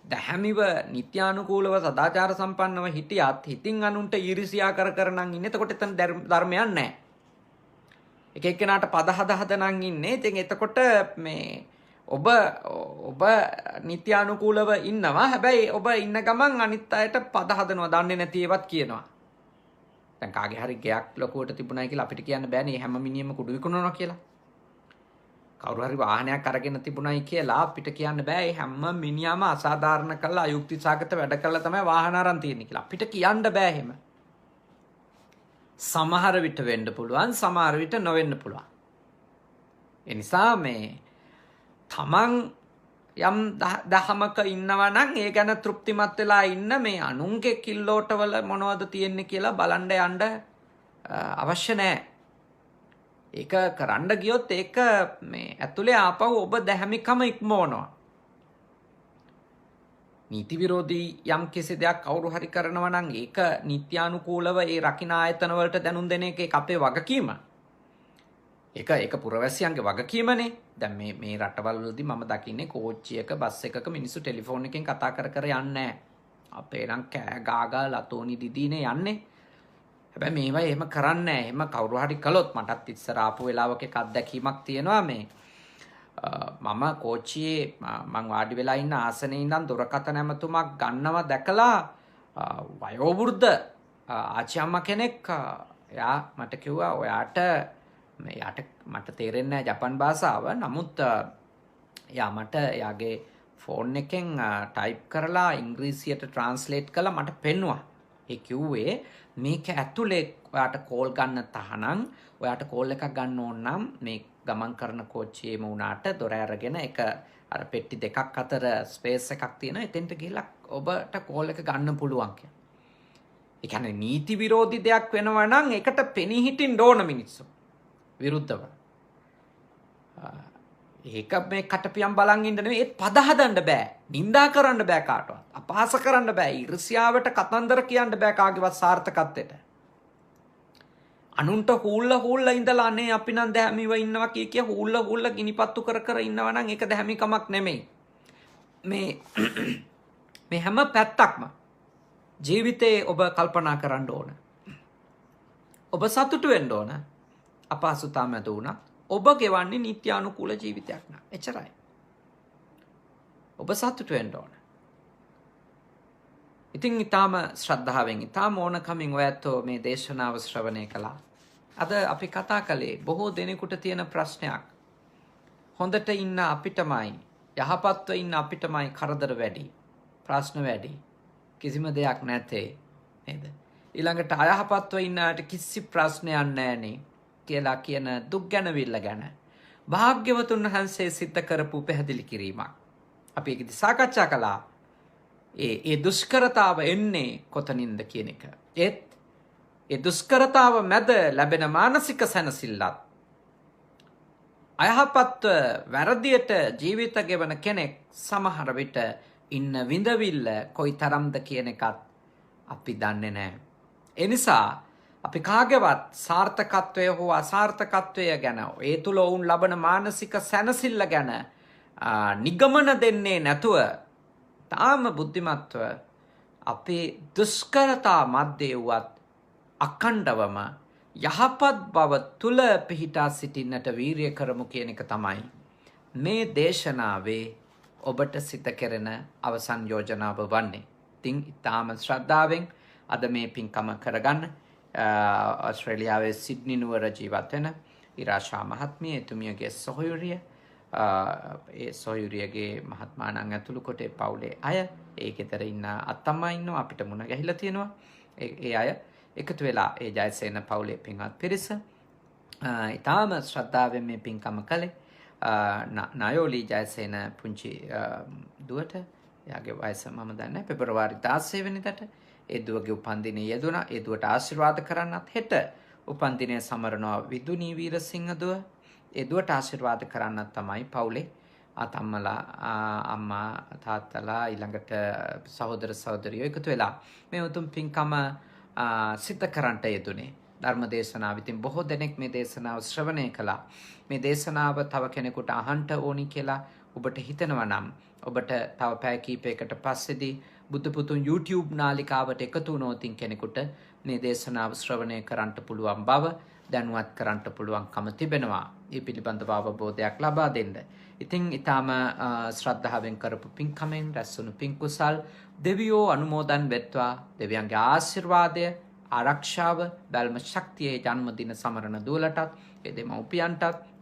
දැහැමිව නිත්‍යානුකූලව සදාචාර සම්පන්නව හිටියත් හිතින් අනුන්ට ඊර්ෂ්‍යා කර නම් ඉන්නේ. එතකොට එතන ධර්මයක් නැහැ. එක එක්කෙනාට පද හද නම් ඉන්නේ. ඉතින් එතකොට මේ ඔබ නිත්‍යානුකූලව ඉන්නවා. හැබැයි ඔබ ඉන්න ගමන් අනිත් අයට පද හදනවා, දන්නේ නැති ඒවත් කියනවා. දැන් කාගේ හරි ගයක් ලොකුවට තිබුණයි කියලා අපිට කියන්න බෑනේ හැම මිනිහෙම කුඩු විකුණනවා කියලා. කවුරු හරි වාහනයක් අරගෙන තිබුණයි කියලා අපිට කියන්න බෑ හැම මිනිහාම අසාධාරණ කළා අයුක්ති සාගත වැඩ කළා තමයි වාහන අරන් තියෙන්නේ කියලා. අපිට කියන්න බෑ එහෙම. සමහර විට වෙන්න පුළුවන්, සමහර විට නොවෙන්න පුළුවන්. ඒ නිසා මේ තමන් යම් දහමක ඉන්නවා නම් ඒ ගැන තෘප්තිමත් වෙලා ඉන්න, මේ අනුන්ගේ කිල්ලෝටවල මොනවද තියෙන්නේ කියලා බලන්න යන්න අවශ්‍ය නැහැ. ඒක කරන්න ගියොත් ඒක මේ ඇතුලේ ආපහු ඔබ දැහැමිකම ඉක්මවනවා. නීති විරෝධී යම් කිසි දෙයක් කවුරු හරි කරනවා නම් ඒක නිත්‍යානුකූලව ඒ රකින්න ආයතන වලට දැනුම් දෙන එක අපේ වගකීම. ඒක පුරවැසියන්ගේ වගකීමනේ. දැන් මේ රටවල් වලදී මම දකින්නේ කෝච්චියක බස් එකක මිනිස්සු ටෙලිෆෝන් එකෙන් කතා කර යන්නේ නැහැ. අපේ නම් කෑ ගාගා ලතෝනි දිදීනේ යන්නේ. හැබැයි මේවා එහෙම කරන්නේ නැහැ. එහෙම කවුරු හරි කළොත් මටත් ඉස්සර ආපු වෙලාවක එක අත්දැකීමක් තියෙනවා. මේ මම කෝච්චියේ මං වාඩි වෙලා ඉන්න ආසනයේ ඉඳන් දුරකථන ඇමතුමක් ගන්නව දැකලා වයෝවෘද්ධ ආච්චි අම්මා කෙනෙක් එයා මට කිව්වා ඔයාට මට තේරෙන්නේ නැහැ ජපන් භාෂාව. නමුත් එයා මට එයාගේ ෆෝන් එකෙන් ටයිප් කරලා ඉංග්‍රීසියට ට්‍රාන්ස්ලේට් කළා මට පෙන්නුවා. ඒ කිව්වේ මේක ඇතුලේ ඔයාට කෝල් ගන්න තහනම්, ඔයාට කෝල් එකක් ගන්න ඕන නම් මේ ගමන් කරන කෝච්චියේම වුණාට දොර අරගෙන එක අර පෙට්ටි දෙකක් අතර ස්පේස් එකක් තියෙනවා. එතෙන්ට ගිහිල්ලා ඔබට කෝල් එක ගන්න පුළුවන් කියලා. ඒ කියන්නේ නීති විරෝධී දෙයක් වෙනවා නම් ඒකට පෙනී හිටින්න ඕන මිනිස්සු විරුද්ධව. ඒක මේ කටපියම් බලන් ඉන්න නෙවෙයි, ඒත් පද හදන්න බෑ, නිඳා කරන්න බෑ කාටවත්, අපහාස කරන්න බෑ, ඊර්ෂ්‍යාවට කතන්දර කියන්න බෑ කාගේවත් සාර්ථකත්වයට. අනුන්ට හූල්ල ඉඳලා අනේ අපි නම් දැහැමිව ඉන්නවා කිය හූල්ල ගිනිපත්තු කර ඉන්නවා නම් ඒක දැහැමිකමක් නෙමෙයි. මේ හැම පැත්තක්ම ජීවිතේ ඔබ කල්පනා කරන්න ඕන. ඔබ සතුටු වෙන්න ඕන. අපහසුතාව මැද වුණත් ඔබ ගෙවන්නේ නිත්‍යානුකූල ජීවිතයක් නා. එච්චරයි. ඔබ සතුටු වෙන්න ඕන. ඉතින් ඊටාම ශ්‍රද්ධාවෙන් ඊටාම ඕනකමින් ඔයත්ෝ මේ දේශනාව ශ්‍රවණය කළා. අද අපි කතා කළේ බොහෝ දෙනෙකුට තියෙන ප්‍රශ්නයක්. හොඳට ඉන්න අපිටමයි, යහපත්ව ඉන්න අපිටමයි කරදර වැඩි, ප්‍රශ්න වැඩි. කිසිම දෙයක් නැතේ නේද? ඊළඟට අයහපත්ව ඉන්නට කිසි ප්‍රශ්නයක් නැහැනේ කියලා කියන දුක් ගැනවිල්ල ගැන භාග්‍යවතුන් වහන්සේ සිද්ධ කරපු පැහැදිලි කිරීමක් අපි ඒකදී සාකච්ඡා කළා. ඒ දුෂ්කරතාව එන්නේ කොතනින්ද කියන එක. ඒ දුෂ්කරතාව මැද ලැබෙන මානසික සැනසෙල්ලත් අයහපත්ව වැරදියට ජීවිත ගෙවන කෙනෙක් සමහර විට ඉන්න විඳවිල්ල කොයි තරම්ද කියන එකත් අපි දන්නේ නැහැ. ඒ නිසා අපි කාගේවත් සාර්ථකත්වය හෝ අසාර්ථකත්වය ගැන, ඒ තුල වුන් ලබන මානසික සැනසෙල්ල ගැන නිගමන දෙන්නේ නැතුව තාම බුද්ධිමත්ව අපේ දුෂ්කරතා මැද්දේ වුවත් අඛණ්ඩවම යහපත් බව තුල පිහිටා සිටින්නට වීරිය කරමු කියන එක තමයි මේ දේශනාවේ ඔබට සිත කෙරෙන අවසන් යෝජනාව වන්නේ. ඉතින් ඊටාම ශ්‍රද්ධාවෙන් අද මේ පින්කම කරගන්න ඕස්ට්‍රේලියාවේ සිඩ්නි නුවර ජීවත් වෙන ඉරාෂා මහත්මිය එතුමියගේ සොහොයුරිය ඒ සොහොයුරියගේ මහත්මාණන් ඇතුළු කොට පවුලේ අය ඒ ගෙදර ඉන්න අත්තම්මා ඉන්නවා අපිට මුණ ගැහිලා තියෙනවා ඒ අය එකතු වෙලා ඒ ජයසේන පවුලේ පින්වත් පිරිස ඊටාම ශ්‍රද්ධාවෙන් මේ පින්කම කළේ නයෝලි ජයසේන පුංචි දුවට එයාගේ වයස මම දන්නේ පෙබරවාරි 16 වෙනිදාට ඒ දුවගේ උපන්දිනය යෙදුණා. ඒ දුවට ආශිර්වාද කරන්නත් හෙට උපන්දිනය සමරනවා විදුනී වීරසිංහ දුව. ඒ දුවට ආශිර්වාද කරන්නත් තමයි පවුලේ අතම්මලා අම්මා තාත්තලා ඊළඟට සහෝදර සහෝදරියෝ එකතු වෙලා මේ උතුම් පින්කම සිද්ධ කරන්නට යෙදුනේ. ධර්ම දේශනාව ඉතින් බොහෝ දෙනෙක් මේ දේශනාව ශ්‍රවණය කළා. මේ දේශනාව තව කෙනෙකුට අහන්න ඕනි කියලා ඔබට හිතෙනවා නම් ඔබට තව පැය කීපයකට පස්සේදී බුදු පුතුන් YouTube නාලිකාවට එකතු වුණොත් කෙනෙකුට මේ දේශනාව ශ්‍රවණය කරන්න පුළුවන් බව දැනුවත් කරන්න පුළුවන්කම තිබෙනවා. මේ පිළිබඳව අවබෝධයක් ලබා දෙන්න. ඉතින් ඊටාම ශ්‍රද්ධාවෙන් කරපු පින්කමෙන් රැස්වුණු පින් කුසල් දෙවියෝ අනුමෝදන් වෙත්වා. දෙවියන්ගේ ආශිර්වාදය ආරක්ෂාව බැල්ම ශක්තියේ ජන්මදින සමරන දුවලටත් ඒ දෙමව්පියන්ටත්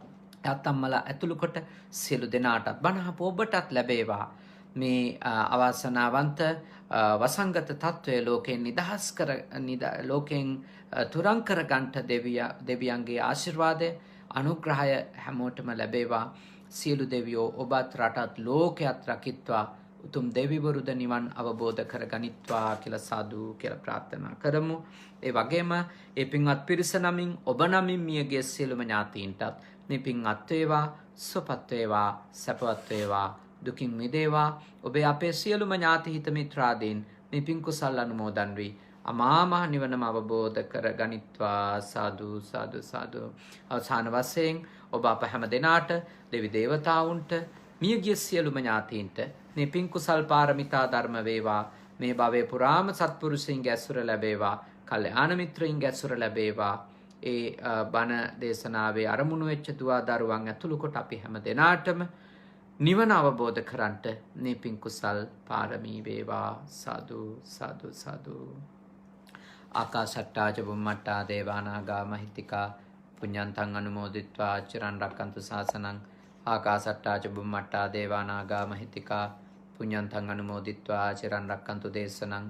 අත්තම්මලා ඇතුළු කොට සියලු දෙනාටත් බණහපු ඔබටත් ලැබේවා. මේ අවාසනාවන්ත වසංගත තත්ත්වය ලෝකයෙන් නිදහස් කර ලෝකයෙන් තුරන් කර ගන්නට දෙවියන්ගේ ආශිර්වාදය අනුග්‍රහය හැමෝටම ලැබේවා. සියලු දෙවියෝ ඔබත් රටත් ලෝකයත් රකිත්වා උතුම් දෙවිවරුද නිවන් අවබෝධ කරගනිත්වා කියලා සාදු කියලා ප්‍රාර්ථනා කරමු. ඒ වගේම ඒ පින්වත් පිරිස නමින් ඔබ නමින් මියගිය සියලුම ඥාතීන්ටත් මේ පින් අත් වේවා, සුවපත් වේවා, සැපවත් වේවා, දුකින් මිදේවා. ඔබේ අපේ සියලුම ඥාති හිත මිත්‍රාදීන් මේ පින් කුසල් අනුමෝදන් වී අමා මහ නිවනම අවබෝධ කරගනිත්වා. සාදු සාදු සාදු. අවසාන වශයෙන් ඔබ අප හැම දෙනාට දෙවි දේවතාවුන්ට මියගිය සියලුම ඥාතීන්ට මේ පින් කුසල් පාරමිතා ධර්ම වේවා. මේ භවයේ පුරාම සත්පුරුෂයින්ගේ ඇසුර ලැබේවා. කල්යාණ මිත්‍රයින්ගේ ඇසුර ලැබේවා. ඒ බණ දේශනාවේ අරමුණු වෙච්ච දුවා දරුවන් ඇතුළු කොට අපි හැම දෙනාටම නිවන අවබෝධ කරන්ට මේ පින් කුසල් පාරමී වේවා. සාදු සාදු සාදු. ආකාශට්ටා ච බුම්මට්ටා දේවානාගා මහිත්‍තිකා පුඤ්ඤන්තං අනුමෝදිත්වා චිරන් රක්칸තු ශාසනං. ආකාශට්ටා ච බුම්මට්ටා දේවානාගා මහිත්‍තිකා පුඤ්ඤන්තං අනුමෝදිත්වා චිරන් රක්칸තු දේශනං.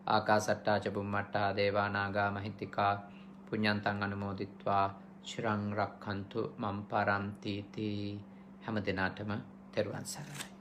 ආකාශට්ටා ච බුම්මට්ටා දේවානාගා මහිත්‍තිකා පුඤ්ඤන්තං අනුමෝදිත්වා චිරන් රක්칸තු මම් පරන්ති තී. හැම දිනාටම තෙරුවන් සරණයි.